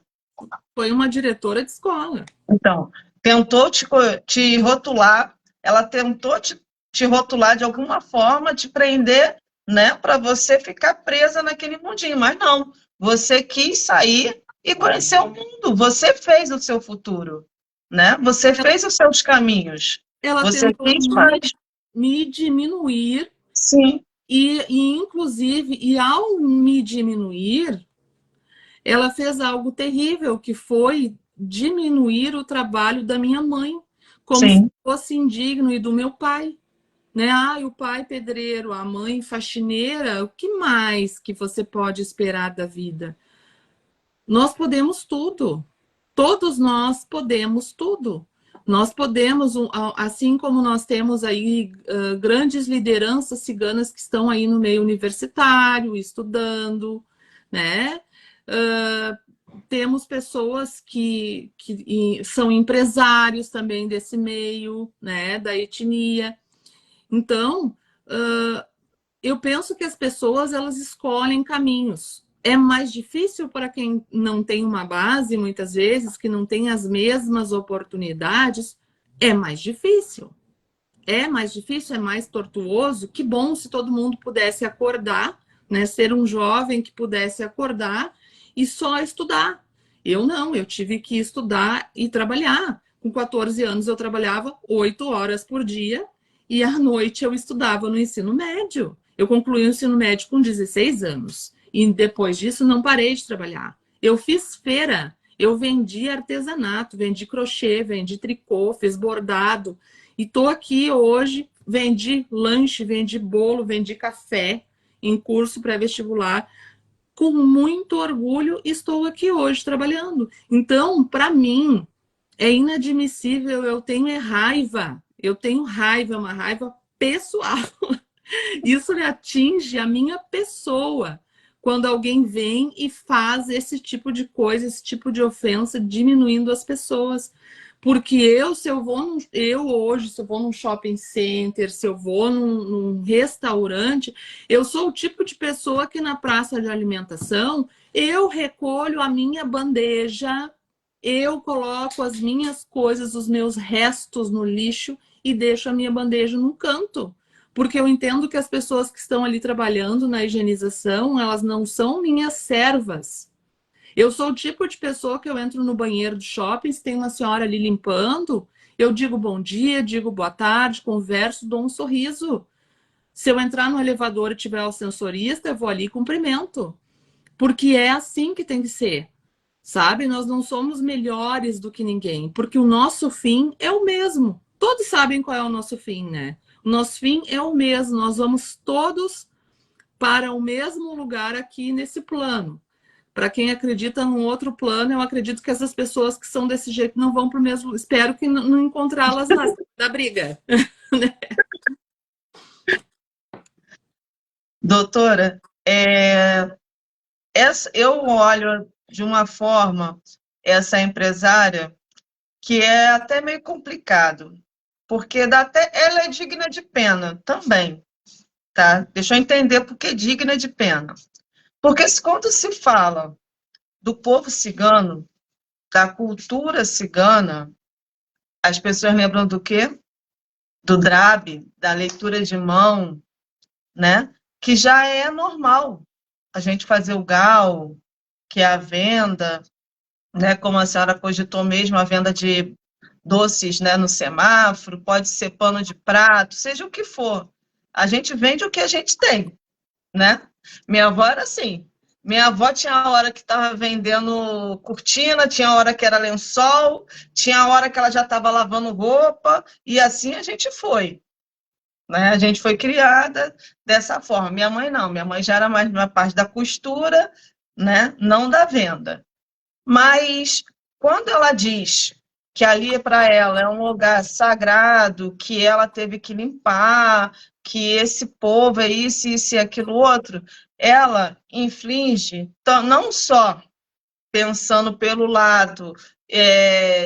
Speaker 3: Foi uma diretora de escola.
Speaker 1: Então, tentou te rotular, ela tentou te rotular de alguma forma, te prender, né, para você ficar presa naquele mundinho. Mas não, você quis sair e conhecer o mundo. Você fez o seu futuro, né? Você fez os seus caminhos.
Speaker 3: Ela
Speaker 1: você
Speaker 3: tentou
Speaker 1: quis mais.
Speaker 3: me diminuir.
Speaker 1: Sim.
Speaker 3: inclusive, e ao me diminuir, ela fez algo terrível, que foi diminuir o trabalho da minha mãe, como se
Speaker 1: Sim,
Speaker 3: fosse indigno, e do meu pai. Né? Ah, o pai pedreiro, a mãe faxineira, o que mais que você pode esperar da vida? Nós podemos tudo. Todos nós podemos tudo. Nós podemos, assim como nós temos aí grandes lideranças ciganas que estão aí no meio universitário, estudando, né? Temos pessoas que são empresários também desse meio, né? Da etnia. Então, eu penso que as pessoas elas escolhem caminhos. É mais difícil para quem não tem uma base, muitas vezes, que não tem as mesmas oportunidades, é mais difícil. É mais difícil, é mais tortuoso. Que bom se todo mundo pudesse acordar, né? Ser um jovem que pudesse acordar e só estudar. Eu não, eu tive que estudar e trabalhar. Com 14 anos eu trabalhava 8 horas por dia e à noite eu estudava no ensino médio. Eu concluí o ensino médio com 16 anos e depois disso não parei de trabalhar. Eu fiz feira, eu vendi artesanato, vendi crochê, vendi tricô, fiz bordado. E tô aqui hoje, vendi lanche, vendi bolo, vendi café em curso pré-vestibular. Com muito orgulho, estou aqui hoje trabalhando. Então, para mim, é inadmissível, eu tenho raiva. Eu tenho raiva, é uma raiva pessoal. Isso me atinge a minha pessoa. Quando alguém vem e faz esse tipo de coisa, esse tipo de ofensa, diminuindo as pessoas. Porque se eu vou hoje, se eu vou num shopping center, se eu vou num restaurante, eu sou o tipo de pessoa que na praça de alimentação, eu recolho a minha bandeja, eu coloco as minhas coisas, os meus restos no lixo e deixo a minha bandeja num canto. Porque eu entendo que as pessoas que estão ali trabalhando na higienização, elas não são minhas servas. Eu sou o tipo de pessoa que eu entro no banheiro de shopping, se tem uma senhora ali limpando, eu digo bom dia, digo boa tarde, converso, dou um sorriso. Se eu entrar no elevador e tiver o sensorista, eu vou ali e cumprimento. Porque é assim que tem que ser, sabe? Nós não somos melhores do que ninguém, porque o nosso fim é o mesmo. Todos sabem qual é o nosso fim, né? O nosso fim é o mesmo, nós vamos todos para o mesmo lugar aqui nesse plano. Para quem acredita num outro plano, eu acredito que essas pessoas que são desse jeito não vão para o mesmo. Espero que não encontrá-las na briga.
Speaker 1: doutora, eu olho de uma forma essa empresária que é até meio complicado, porque ela é digna de pena também, tá? Deixa eu entender por que digna de pena. Porque quando se fala do povo cigano, da cultura cigana, as pessoas lembram do quê? Do DRAB, da leitura de mão, né? Que já é normal a gente fazer o gal, que é a venda, né? Como a senhora cogitou mesmo, a venda de doces, né, no semáforo, pode ser pano de prato, seja o que for. A gente vende o que a gente tem, né? Minha avó era assim. Minha avó tinha a hora que estava vendendo cortina, tinha a hora que era lençol, tinha a hora que ela já estava lavando roupa, e assim a gente foi, né? A gente foi criada dessa forma. Minha mãe não, minha mãe já era mais na parte da costura, né? Não da venda. Mas quando ela diz que ali para ela é um lugar sagrado, que ela teve que limpar, que esse povo é isso e aquilo outro, ela inflige, não só pensando pelo lado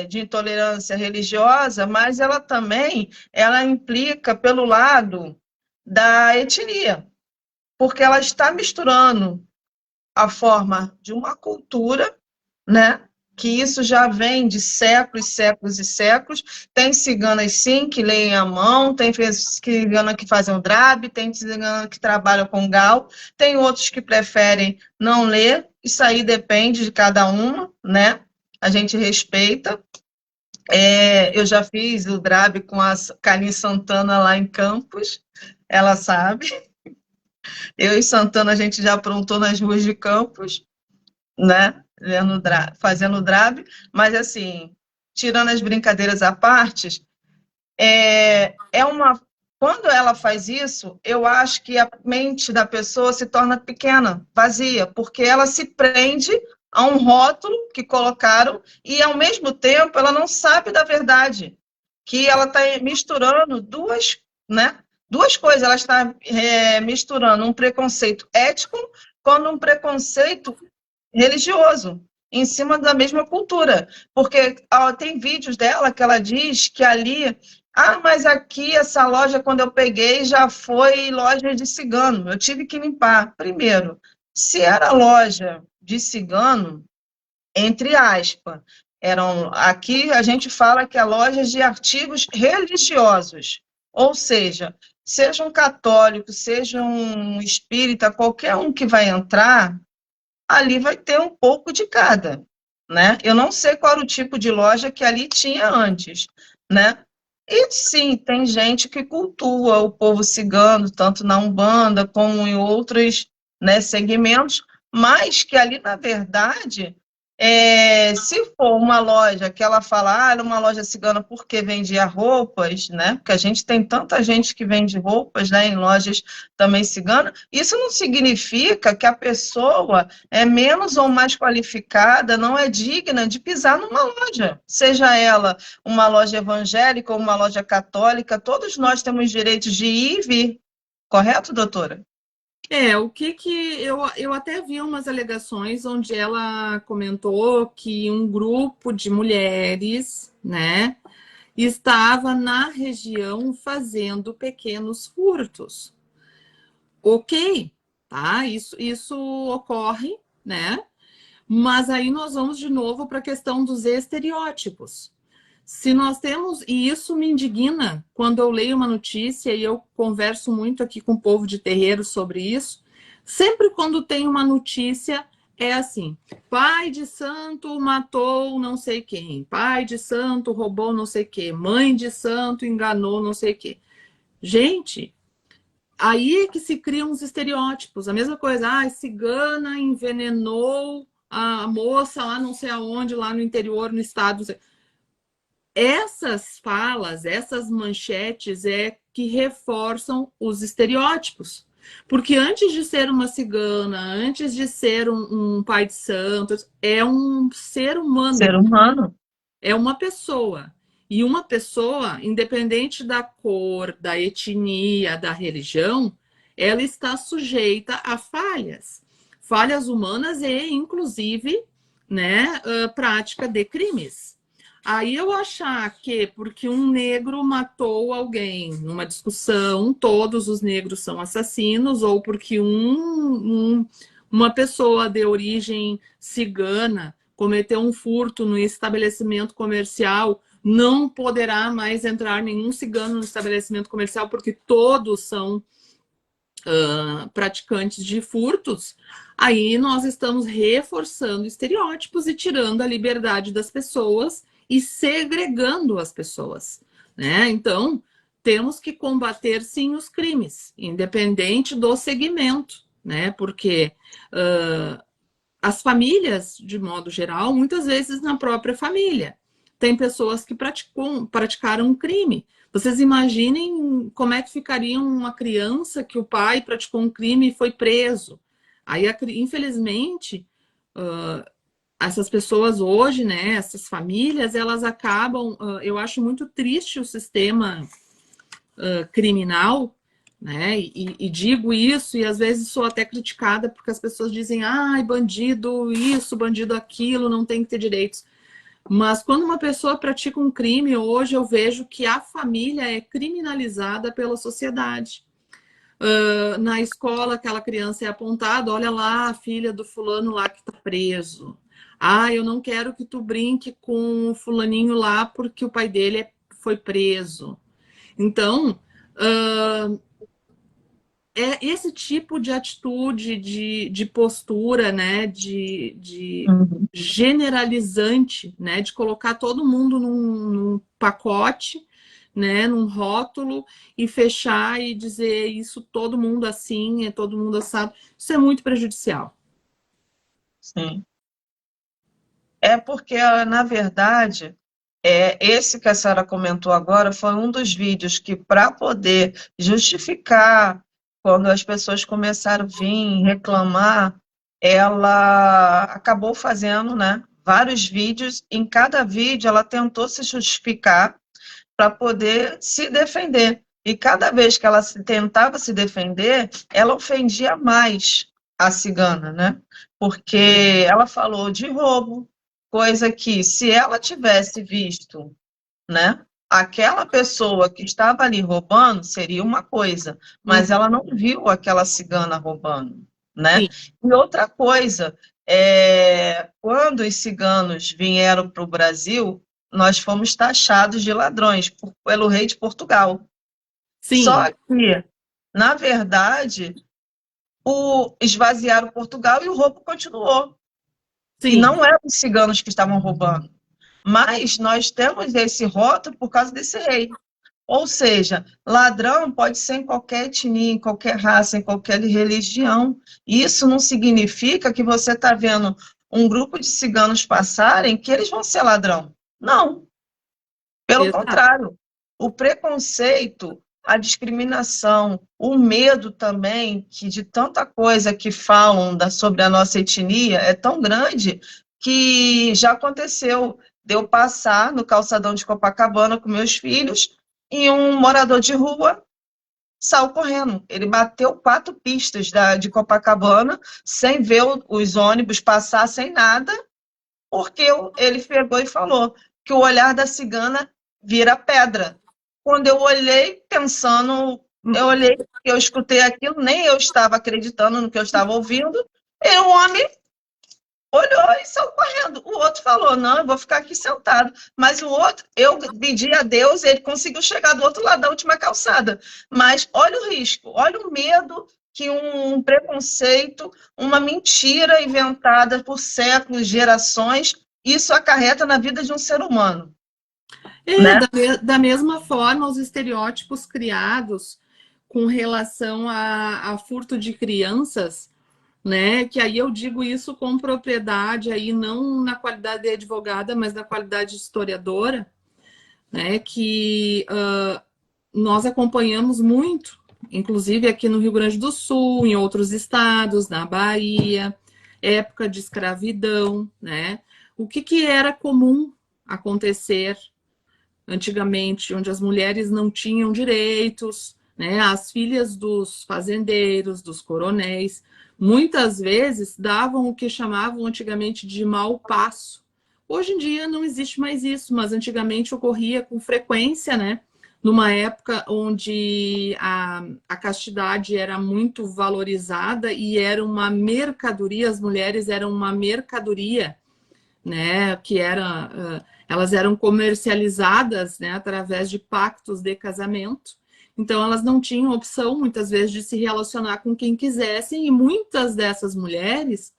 Speaker 1: de intolerância religiosa, mas ela implica pelo lado da etnia, porque ela está misturando a forma de uma cultura, né? Que isso já vem de séculos, séculos e séculos. Tem ciganas, sim, que leem a mão, tem ciganas que fazem o DRAB, tem ciganas que trabalham com gal, tem outros que preferem não ler, isso aí depende de cada uma, né? A gente respeita. Eu já fiz o DRAB com a Cani Santana lá em Campos, ela sabe. Eu e Santana, a gente já aprontou nas ruas de Campos, né? Fazendo drive, mas assim, tirando as brincadeiras à parte, é uma. Quando ela faz isso, eu acho que a mente da pessoa se torna pequena, vazia, porque ela se prende a um rótulo que colocaram e, ao mesmo tempo, ela não sabe da verdade, que ela está misturando duas, né? Duas coisas. Ela está misturando um preconceito ético com um preconceito religioso, em cima da mesma cultura. Porque tem vídeos dela que ela diz que ali, mas aqui essa loja, quando eu peguei, já foi loja de cigano. Eu tive que limpar. Primeiro, se era loja de cigano, entre aspas, aqui a gente fala que é loja de artigos religiosos. Ou seja, seja um católico, seja um espírita, qualquer um que vai entrar, ali vai ter um pouco de cada, né? Eu não sei qual era o tipo de loja que ali tinha antes, né? E sim, tem gente que cultua o povo cigano, tanto na Umbanda como em outros, né, segmentos, mas que ali, na verdade, se for uma loja que ela fala, era uma loja cigana porque vendia roupas, né? Porque a gente tem tanta gente que vende roupas, né, em lojas também ciganas, isso não significa que a pessoa é menos ou mais qualificada, não é digna de pisar numa loja, seja ela uma loja evangélica ou uma loja católica, todos nós temos direitos de ir e vir, correto, doutora?
Speaker 3: O que eu até vi umas alegações onde ela comentou que um grupo de mulheres, né, estava na região fazendo pequenos furtos. Ok, tá? Isso ocorre, né? Mas aí nós vamos de novo para a questão dos estereótipos. Se nós temos, e isso me indigna quando eu leio uma notícia e eu converso muito aqui com o povo de terreiro sobre isso, sempre quando tem uma notícia é assim, pai de santo matou não sei quem, pai de santo roubou não sei o quê, mãe de santo enganou não sei o quê. Gente, aí é que se criam os estereótipos, a mesma coisa, cigana envenenou a moça lá não sei aonde, lá no interior, no estado, essas falas, essas manchetes é que reforçam os estereótipos. Porque antes de ser uma cigana, antes de ser um pai de santos, é um ser humano,
Speaker 1: Ser humano.
Speaker 3: é uma pessoa. E uma pessoa, independente da cor, da etnia, da religião, ela está sujeita a falhas. Falhas humanas e, inclusive, né, prática de crimes. Aí eu achar que porque um negro matou alguém numa discussão, todos os negros são assassinos, ou porque uma pessoa de origem cigana cometeu um furto no estabelecimento comercial, não poderá mais entrar nenhum cigano no estabelecimento comercial, porque todos são praticantes de furtos, aí nós estamos reforçando estereótipos e tirando a liberdade das pessoas e segregando as pessoas, né? Então, temos que combater, sim, os crimes, independente do segmento, né? Porque as famílias, de modo geral, muitas vezes na própria família, tem pessoas que praticaram um crime. Vocês imaginem como é que ficaria uma criança que o pai praticou um crime e foi preso. Aí, infelizmente, essas pessoas hoje, né, essas famílias, elas acabam... eu acho muito triste o sistema criminal, né? E digo isso, e às vezes sou até criticada porque as pessoas dizem, bandido isso, bandido aquilo, não tem que ter direitos. Mas quando uma pessoa pratica um crime, hoje eu vejo que a família é criminalizada pela sociedade. Na escola, aquela criança é apontada, olha lá, a filha do fulano lá que está preso. Eu não quero que tu brinque com o fulaninho lá porque o pai dele foi preso. Então, é esse tipo de atitude, de postura, né, de generalizante, né, de colocar todo mundo num pacote, né, num rótulo e fechar e dizer isso todo mundo assim, é todo mundo assado. Isso é muito prejudicial.
Speaker 1: Sim. É porque, na verdade, esse que a senhora comentou agora foi um dos vídeos que, para poder justificar, quando as pessoas começaram a vir reclamar, ela acabou fazendo, né, vários vídeos. Em cada vídeo, ela tentou se justificar para poder se defender. E cada vez que ela tentava se defender, ela ofendia mais a cigana, né? Porque ela falou de roubo, coisa que, se ela tivesse visto, né, aquela pessoa que estava ali roubando, seria uma coisa, mas
Speaker 3: Uhum.
Speaker 1: ela não viu aquela cigana roubando, né?
Speaker 3: Sim,
Speaker 1: E outra coisa, quando os ciganos vieram para o Brasil, nós fomos taxados de ladrões pelo rei de Portugal.
Speaker 3: sim,
Speaker 1: Só que, na verdade, esvaziaram Portugal e o roubo continuou. E
Speaker 3: sim.
Speaker 1: não eram os ciganos que estavam roubando. Mas nós temos esse rótulo por causa desse rei. Ou seja, ladrão pode ser em qualquer etnia, em qualquer raça, em qualquer religião. Isso não significa que você está vendo um grupo de ciganos passarem que eles vão ser ladrão. Não, pelo
Speaker 3: Exato.
Speaker 1: contrário. O preconceito, a discriminação, o medo também, que de tanta coisa que falam sobre a nossa etnia é tão grande que já aconteceu de eu passar no calçadão de Copacabana com meus filhos e um morador de rua saiu correndo. Ele bateu 4 pistas de Copacabana sem ver os ônibus passar, sem nada, porque ele pegou e falou que o olhar da cigana vira pedra. Quando eu olhei, pensando, eu escutei aquilo, nem eu estava acreditando no que eu estava ouvindo, e o homem olhou e saiu correndo. O outro falou, não, eu vou ficar aqui sentado. Mas o outro, eu pedi a Deus, ele conseguiu chegar do outro lado da última calçada. Mas olha o risco, olha o medo que um preconceito, uma mentira inventada por séculos, gerações, isso acarreta na vida de um ser humano,
Speaker 3: É,
Speaker 1: né?
Speaker 3: da mesma forma, os estereótipos criados com relação a furto de crianças, né? Que aí eu digo isso com propriedade, aí não na qualidade de advogada, mas na qualidade de historiadora, né? Que nós acompanhamos muito, inclusive aqui no Rio Grande do Sul, em outros estados, na Bahia, época de escravidão, né? O que era comum acontecer antigamente, onde as mulheres não tinham direitos, né? As filhas dos fazendeiros, dos coronéis, muitas vezes davam o que chamavam antigamente de mau passo. Hoje em dia não existe mais isso, mas antigamente ocorria com frequência, né? Numa época onde a castidade era muito valorizada e era uma mercadoria, as mulheres eram uma mercadoria, né, que era, elas eram comercializadas, né, através de pactos de casamento. Então elas não tinham opção muitas vezes de se relacionar com quem quisessem e muitas dessas mulheres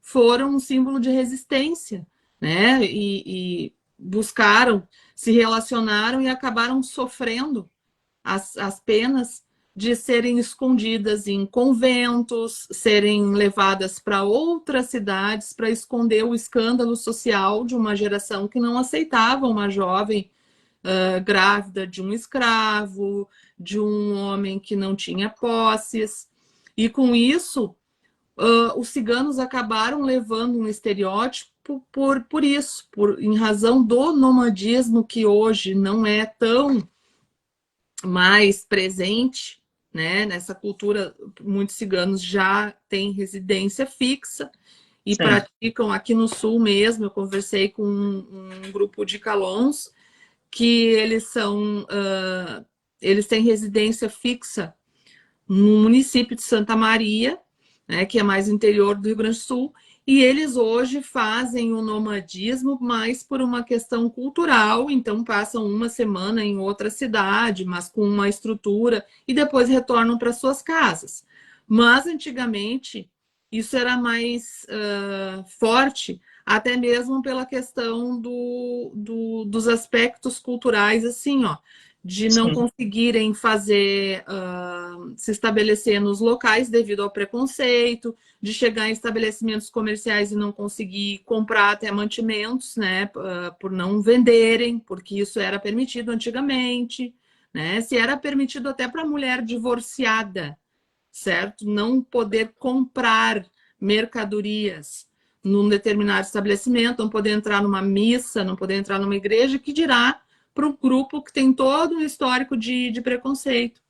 Speaker 3: foram um símbolo de resistência, né, e buscaram, se relacionaram e acabaram sofrendo as penas de serem escondidas em conventos, serem levadas para outras cidades para esconder o escândalo social de uma geração que não aceitava uma jovem grávida de um escravo, de um homem que não tinha posses. E com isso, os ciganos acabaram levando um estereótipo por isso, em razão do nomadismo que hoje não é tão mais presente, né? Nessa cultura, muitos ciganos já têm residência fixa e
Speaker 1: Sim,
Speaker 3: praticam aqui no sul mesmo. Eu conversei com um grupo de calons que eles têm residência fixa no município de Santa Maria, né, que é mais interior do Rio Grande do Sul, e eles hoje fazem o nomadismo mais por uma questão cultural, então passam uma semana em outra cidade, mas com uma estrutura, e depois retornam para suas casas. Mas antigamente isso era mais forte, até mesmo pela questão dos aspectos culturais, assim, ó, de não
Speaker 1: Sim,
Speaker 3: conseguirem fazer, se estabelecer nos locais devido ao preconceito, de chegar em estabelecimentos comerciais e não conseguir comprar até mantimentos, né, por não venderem, porque isso era permitido antigamente, né, se era permitido até para mulher divorciada, certo? Não poder comprar mercadorias num determinado estabelecimento, não poder entrar numa missa, não poder entrar numa igreja, que dirá para um grupo que tem todo um histórico de preconceito.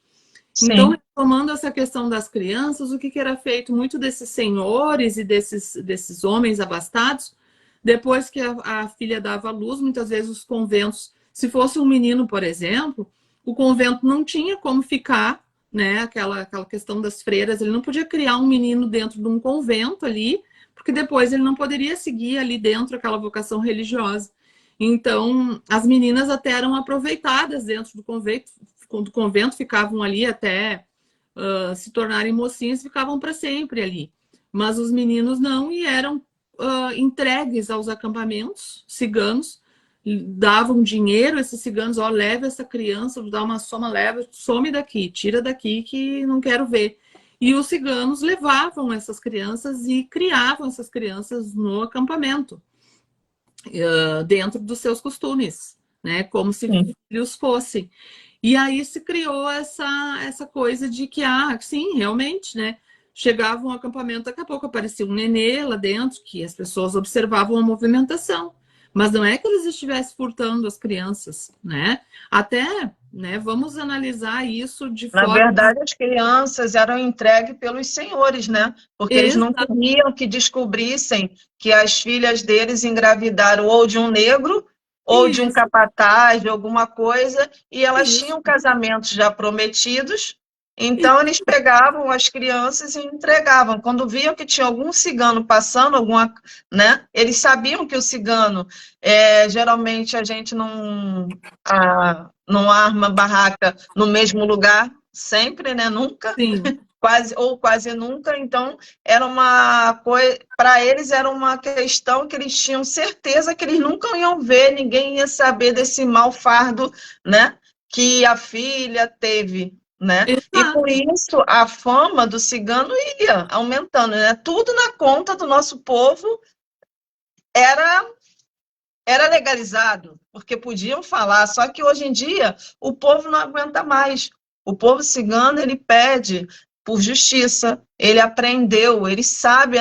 Speaker 3: Então,
Speaker 1: sim,
Speaker 3: retomando essa questão das crianças, o que era feito? Muito desses senhores e desses homens abastados, depois que a filha dava à luz, muitas vezes os conventos, se fosse um menino, por exemplo, o convento não tinha como ficar, né? Aquela questão das freiras, ele não podia criar um menino dentro de um convento ali, porque depois ele não poderia seguir ali dentro aquela vocação religiosa. Então, as meninas até eram aproveitadas dentro do convento, ficavam ali até se tornarem mocinhas, ficavam para sempre ali. Mas os meninos não, e eram entregues aos acampamentos ciganos, davam dinheiro, esses ciganos, ó, leva essa criança, dá uma soma, leva, some daqui, tira daqui que não quero ver. E os ciganos levavam essas crianças e criavam essas crianças no acampamento, dentro dos seus costumes, né? Como se
Speaker 1: sim.
Speaker 3: filhos fossem. E aí se criou essa coisa de que, sim, realmente, né? Chegava um acampamento, daqui a pouco aparecia um nenê lá dentro, que as pessoas observavam a movimentação. Mas não é que eles estivessem furtando as crianças, né? Até, né, vamos analisar isso de
Speaker 1: Na
Speaker 3: forma
Speaker 1: verdade, as crianças eram entregues pelos senhores, né? Porque eles não
Speaker 3: exata.
Speaker 1: queriam que descobrissem que as filhas deles engravidaram ou de um negro ou de um
Speaker 3: Isso,
Speaker 1: capataz, de alguma coisa, e elas
Speaker 3: isso,
Speaker 1: tinham casamentos já prometidos, então eles pegavam as crianças e entregavam. Quando viam que tinha algum cigano passando, alguma, né? Eles sabiam que o cigano, geralmente a gente não arma barraca no mesmo lugar, sempre, né? Nunca,
Speaker 3: sim.
Speaker 1: quase ou quase nunca. Então, era uma coisa, para eles era uma questão que eles tinham certeza que eles nunca iam ver, ninguém ia saber desse mal fardo, né? Que a filha teve, né? E por
Speaker 3: Exato.
Speaker 1: isso a fama do cigano ia aumentando, né? Tudo na conta do nosso povo era legalizado, porque podiam falar, só que hoje em dia o povo não aguenta mais. O povo cigano, ele pede por justiça, ele aprendeu, ele sabe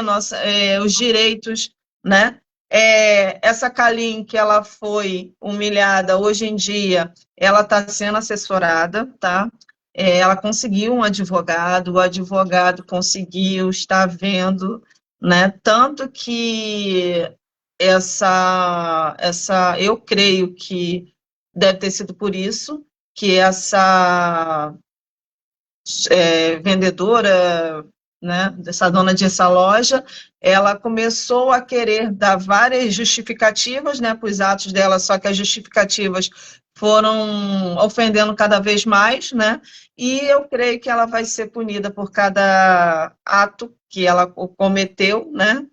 Speaker 1: os direitos, né? Essa Kalim, que ela foi humilhada, hoje em dia, ela está sendo assessorada, tá? Ela conseguiu um advogado, o advogado conseguiu, está vendo, né? Tanto que eu creio que deve ter sido por isso que essa vendedora, né, dessa dona dessa loja, ela começou a querer dar várias justificativas, né, para os atos dela, só que as justificativas foram ofendendo cada vez mais, né, e eu creio que ela vai ser punida por cada ato que ela cometeu, né,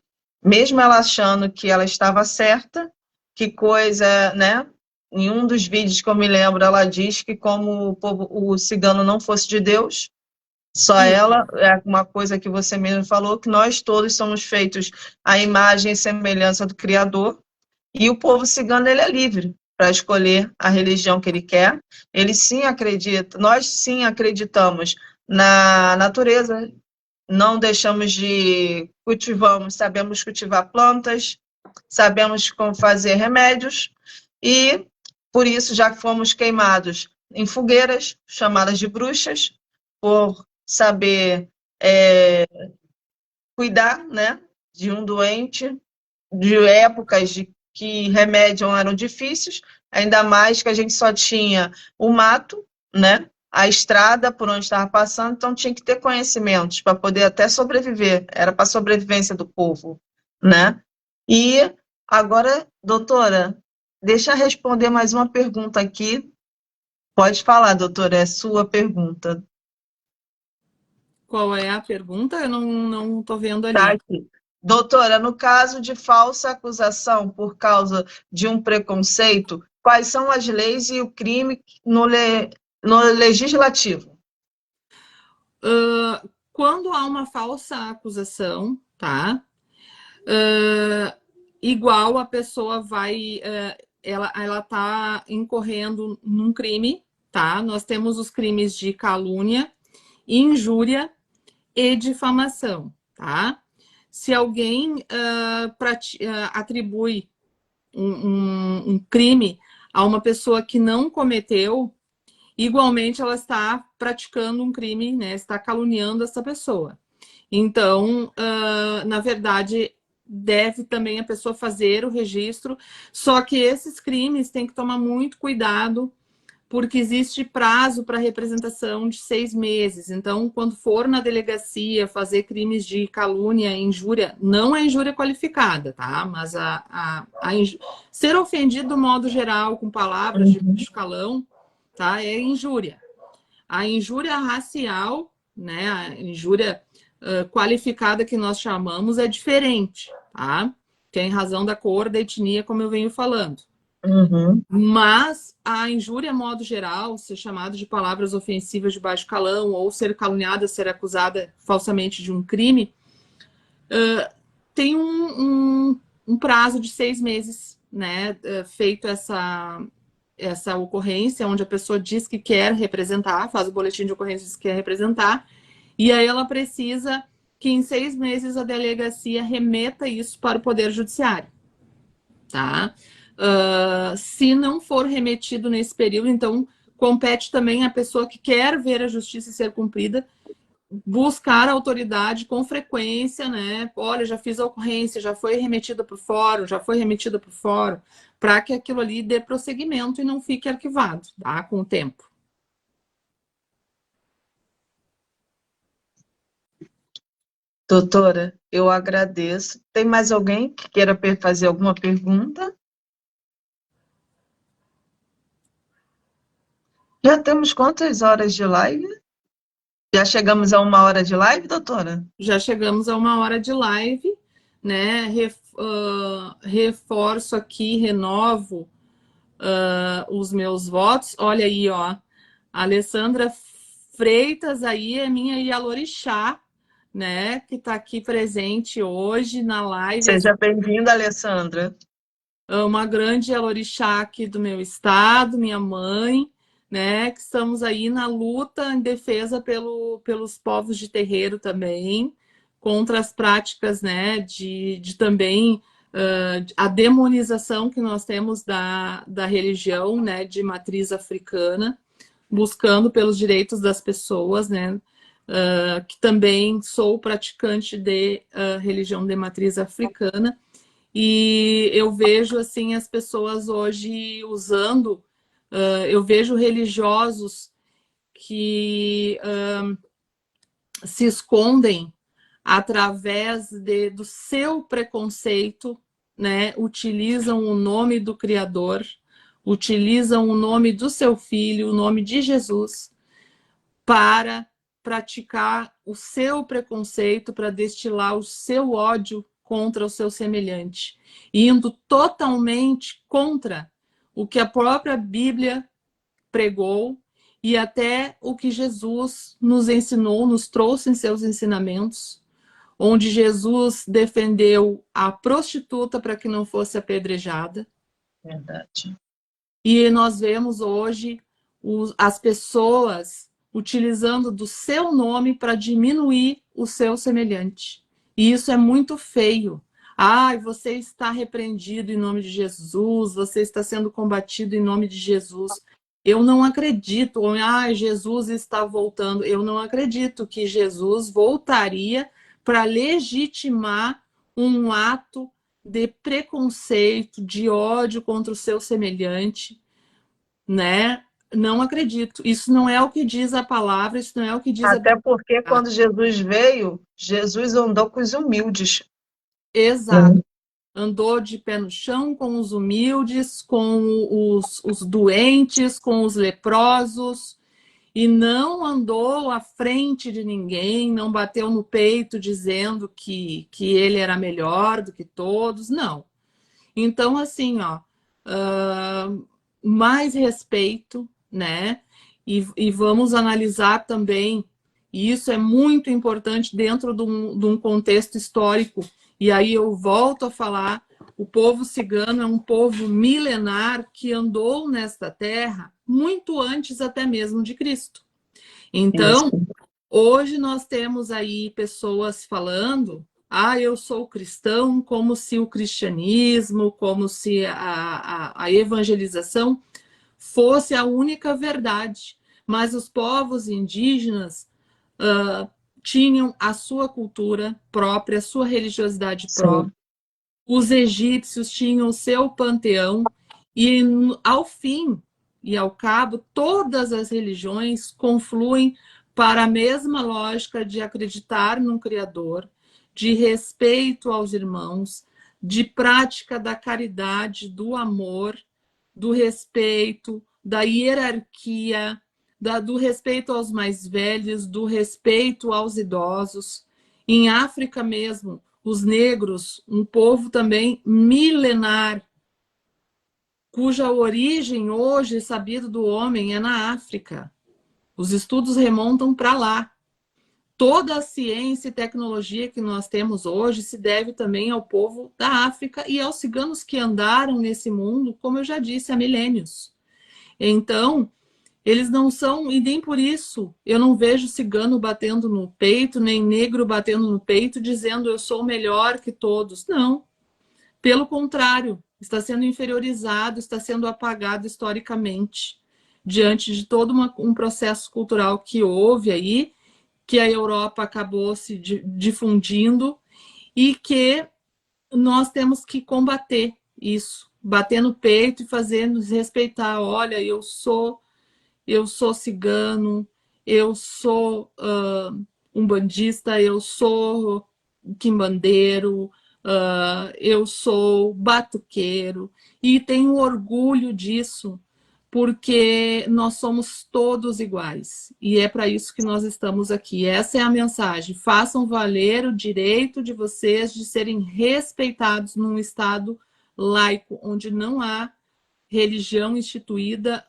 Speaker 1: mesmo ela achando que ela estava certa, que coisa, né, em um dos vídeos que eu me lembro, ela diz que como o cigano não fosse de Deus, só
Speaker 3: Isso,
Speaker 1: ela, é uma coisa que você mesmo falou, que nós todos somos feitos à imagem e semelhança do Criador, e o povo cigano, ele é livre para escolher a religião que ele quer. Ele sim acredita, nós sim acreditamos na natureza, não deixamos de cultivamos, sabemos cultivar plantas, sabemos como fazer remédios, e por isso já fomos queimados em fogueiras, chamadas de bruxas, por saber cuidar, né, de um doente, de épocas de que remédios eram difíceis, ainda mais que a gente só tinha o mato, né, a estrada por onde estava passando, então tinha que ter conhecimentos para poder até sobreviver, era para a sobrevivência do povo, né? E agora, doutora, deixa eu responder mais uma pergunta aqui. Pode falar, doutora, é sua pergunta.
Speaker 3: qual é a pergunta? Eu não tô vendo
Speaker 1: Tá
Speaker 3: ali.
Speaker 1: aqui. Doutora, no caso de falsa acusação por causa de um preconceito, quais são as leis e o crime no legislativo?
Speaker 3: Quando há uma falsa acusação, tá? Igual a pessoa vai, ela tá incorrendo num crime, tá? Nós temos os crimes de calúnia, injúria e difamação, tá? Se alguém atribui um crime a uma pessoa que não cometeu, igualmente ela está praticando um crime, né? Está caluniando essa pessoa. Então, na verdade, deve também a pessoa fazer o registro, só que esses crimes tem que tomar muito cuidado, porque existe prazo para representação de 6 meses. Então, quando for na delegacia fazer crimes de calúnia, injúria, não é injúria qualificada, tá? Mas ser ofendido do modo geral, com palavras de baixo calão, tá? É injúria. A injúria racial, né? A injúria qualificada que nós chamamos é diferente, tá? Tem razão da cor, da etnia, como eu venho falando.
Speaker 1: Uhum.
Speaker 3: Mas a injúria, modo geral, ser chamado de palavras ofensivas de baixo calão ou ser caluniada, ser acusada falsamente de um crime, tem um prazo de 6 meses, né? Feito essa ocorrência, onde a pessoa diz que quer representar, faz o boletim de ocorrência, diz que quer representar, e aí ela precisa que em 6 meses a delegacia remeta isso para o Poder Judiciário, tá? Se não for remetido nesse período, então compete também à pessoa que quer ver a justiça ser cumprida buscar a autoridade com frequência, né? Olha, já fiz a ocorrência, já foi remetida para o fórum, para que aquilo ali dê prosseguimento e não fique arquivado, tá? Com o tempo.
Speaker 1: Doutora, eu agradeço. Tem mais alguém que queira fazer alguma pergunta? Já temos quantas horas de live? Já chegamos a 1 hora de live, doutora?
Speaker 3: Já chegamos a 1 hora de live, né? Reforço aqui, renovo os meus votos. Olha aí, ó. A Alessandra Freitas aí é minha Ialorixá, né? Que está aqui presente hoje na live.
Speaker 1: Seja bem-vinda, Alessandra.
Speaker 3: Uma grande Ialorixá aqui do meu estado, minha mãe, né? Que estamos aí na luta em defesa pelos povos de terreiro também, contra as práticas, né? De também a demonização que nós temos da religião, né? De matriz africana, buscando pelos direitos das pessoas, né? Que também sou praticante de religião de matriz africana. E eu vejo assim as pessoas hoje usando, eu vejo religiosos que se escondem através do seu preconceito, né? Utilizam o nome do Criador, utilizam o nome do seu filho, o nome de Jesus, para praticar o seu preconceito, para destilar o seu ódio contra o seu semelhante, indo totalmente contra o que a própria Bíblia pregou e até o que Jesus nos ensinou, nos trouxe em seus ensinamentos, onde Jesus defendeu a prostituta para que não fosse apedrejada.
Speaker 1: Verdade.
Speaker 3: E nós vemos hoje as pessoas utilizando do seu nome para diminuir o seu semelhante. E isso é muito feio. Ai, você está repreendido em nome de Jesus, você está sendo combatido em nome de Jesus. Eu não acredito, ai, Jesus está voltando. Eu não acredito que Jesus voltaria para legitimar um ato de preconceito, de ódio contra o seu semelhante, né? Não acredito. Isso não é o que diz a palavra, isso não é o que diz a
Speaker 1: Até
Speaker 3: Bíblia.
Speaker 1: porque quando Jesus veio, Jesus andou com os humildes.
Speaker 3: Exato. Andou de pé no chão com os humildes, com os doentes, com os leprosos. e não andou à frente de ninguém, não bateu no peito dizendo que ele era melhor do que todos, não. Então, assim, ó, mais respeito, né? E vamos analisar também, e isso é muito importante dentro de um contexto histórico, e aí eu volto a falar, o povo cigano é um povo milenar que andou nesta terra muito antes até mesmo de Cristo. Então,
Speaker 1: Isso.
Speaker 3: hoje nós temos aí pessoas falando, eu sou cristão, como se o cristianismo, como se a evangelização fosse a única verdade. Mas os povos indígenas tinham a sua cultura própria, a sua religiosidade própria.
Speaker 1: Sim.
Speaker 3: Os egípcios tinham o seu panteão e, ao fim e ao cabo, todas as religiões confluem para a mesma lógica de acreditar num Criador, de respeito aos irmãos, de prática da caridade, do amor, do respeito, da hierarquia, do respeito aos mais velhos, do respeito aos idosos. Em África mesmo, os negros, um povo também milenar, cuja origem hoje, sabido do homem, é na África. Os estudos remontam para lá. Toda a ciência e tecnologia que nós temos hoje se deve também ao povo da África e aos ciganos que andaram nesse mundo, como eu já disse, há milênios. Então, eles não são, e nem por isso eu não vejo cigano batendo no peito, nem negro batendo no peito, dizendo eu sou melhor que todos. Não. Pelo contrário, está sendo inferiorizado, está sendo apagado historicamente, diante de todo um processo cultural que houve aí, que a Europa acabou se difundindo e que nós temos que combater isso, bater no peito e fazer nos respeitar. Olha, eu sou cigano, eu sou umbandista, eu sou quimbandeiro, eu sou batuqueiro, e tenho orgulho disso, porque nós somos todos iguais, e é para isso que nós estamos aqui. Essa é a mensagem: façam valer o direito de vocês de serem respeitados num Estado laico, onde não há religião instituída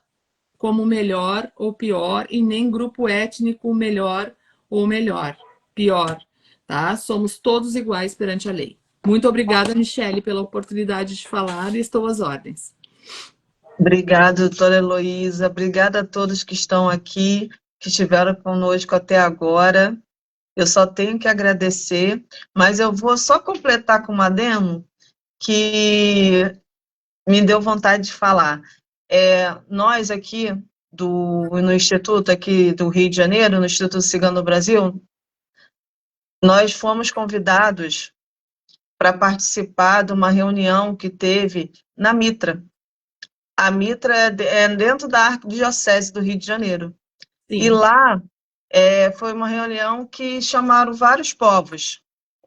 Speaker 3: como melhor ou pior, e nem grupo étnico melhor ou pior, tá? Somos todos iguais perante a lei. Muito obrigada, Michele, pela oportunidade de falar, e estou às ordens.
Speaker 1: Obrigada, doutora Heloísa. Obrigada a todos que estão aqui, que estiveram conosco até agora. Eu só tenho que agradecer, mas eu vou só completar com uma demo que me deu vontade de falar. Nós aqui no Instituto aqui do Rio de Janeiro, no Instituto Cigano do Brasil, nós fomos convidados para participar de uma reunião que teve na Mitra. A Mitra é dentro da Arquidiocese do Rio de Janeiro. Sim. E lá foi uma reunião que chamaram vários povos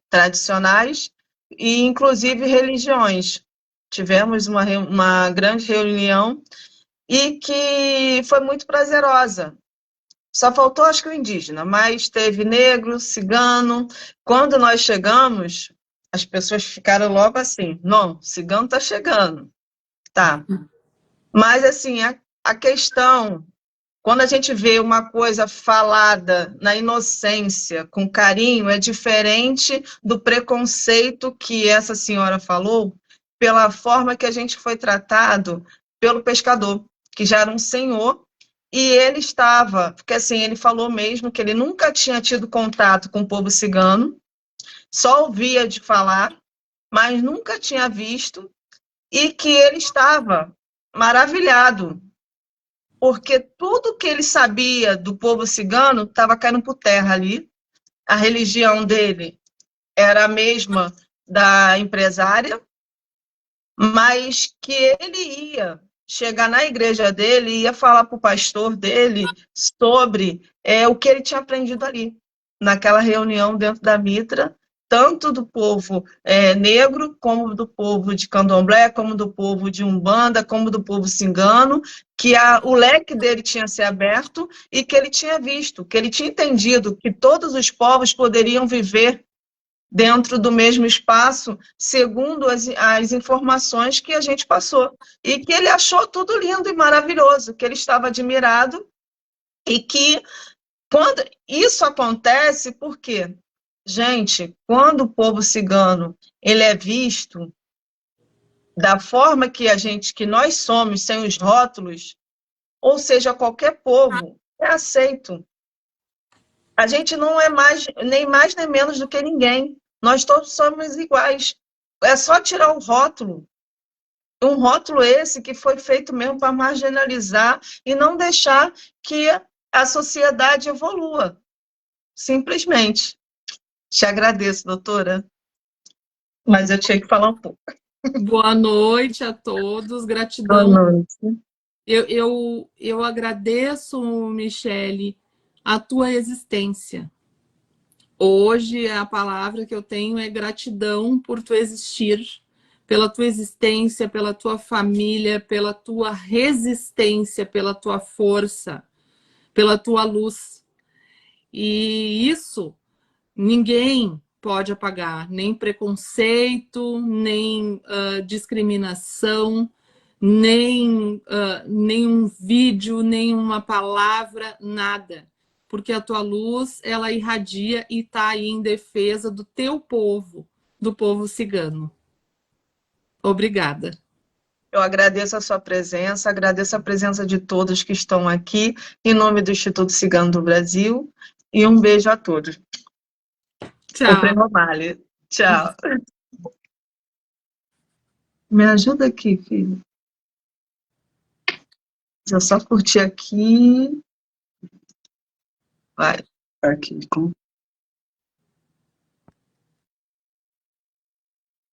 Speaker 1: tradicionais e, inclusive, religiões. Tivemos uma grande reunião e que foi muito prazerosa. Só faltou, acho que, o indígena, mas teve negro, cigano. Quando nós chegamos, as pessoas ficaram logo assim: não, cigano está chegando. Tá. Mas, assim, a questão, quando a gente vê uma coisa falada na inocência, com carinho, é diferente do preconceito que essa senhora falou, pela forma que a gente foi tratado pelo pescador, que já era um senhor, e ele estava, porque assim, ele falou mesmo que ele nunca tinha tido contato com o povo cigano, só ouvia de falar, mas nunca tinha visto, e que ele estava maravilhado, porque tudo que ele sabia do povo cigano estava caindo por terra ali. A religião dele era a mesma da empresária, mas que ele ia chegar na igreja dele e ia falar para o pastor dele sobre o que ele tinha aprendido ali, naquela reunião dentro da Mitra, tanto do povo negro, como do povo de candomblé, como do povo de umbanda, como do povo cigano, que o leque dele tinha se aberto e que ele tinha visto, que ele tinha entendido que todos os povos poderiam viver dentro do mesmo espaço, segundo as informações que a gente passou. E que ele achou tudo lindo e maravilhoso, que ele estava admirado e que quando isso acontece, por quê? Gente, quando o povo cigano ele é visto da forma que nós somos, sem os rótulos, ou seja, qualquer povo, é aceito. A gente não é mais nem menos do que ninguém. Nós todos somos iguais. É só tirar o rótulo. Um rótulo esse que foi feito mesmo para marginalizar e não deixar que a sociedade evolua. Simplesmente. Te agradeço, doutora. Mas eu tinha que falar um pouco.
Speaker 3: Boa noite a todos,
Speaker 1: Boa
Speaker 3: gratidão.
Speaker 1: noite.
Speaker 3: Eu agradeço, Michele, a tua existência. Hoje a palavra que eu tenho é gratidão por tu existir, pela tua existência, pela tua família, pela tua resistência, pela tua força, pela tua luz. E isso ninguém pode apagar, nem preconceito, nem discriminação, nem um vídeo, nem uma palavra, nada. Porque a tua luz, ela irradia e está aí em defesa do teu povo, do povo cigano. Obrigada.
Speaker 1: Eu agradeço a sua presença, agradeço a presença de todos que estão aqui, em nome do Instituto Cigano do Brasil, e um beijo a todos.
Speaker 3: Tchau.
Speaker 1: O prêmio vale. Tchau. Me ajuda aqui, filho. Deixa eu só curtir aqui. Vai.
Speaker 2: Aqui, como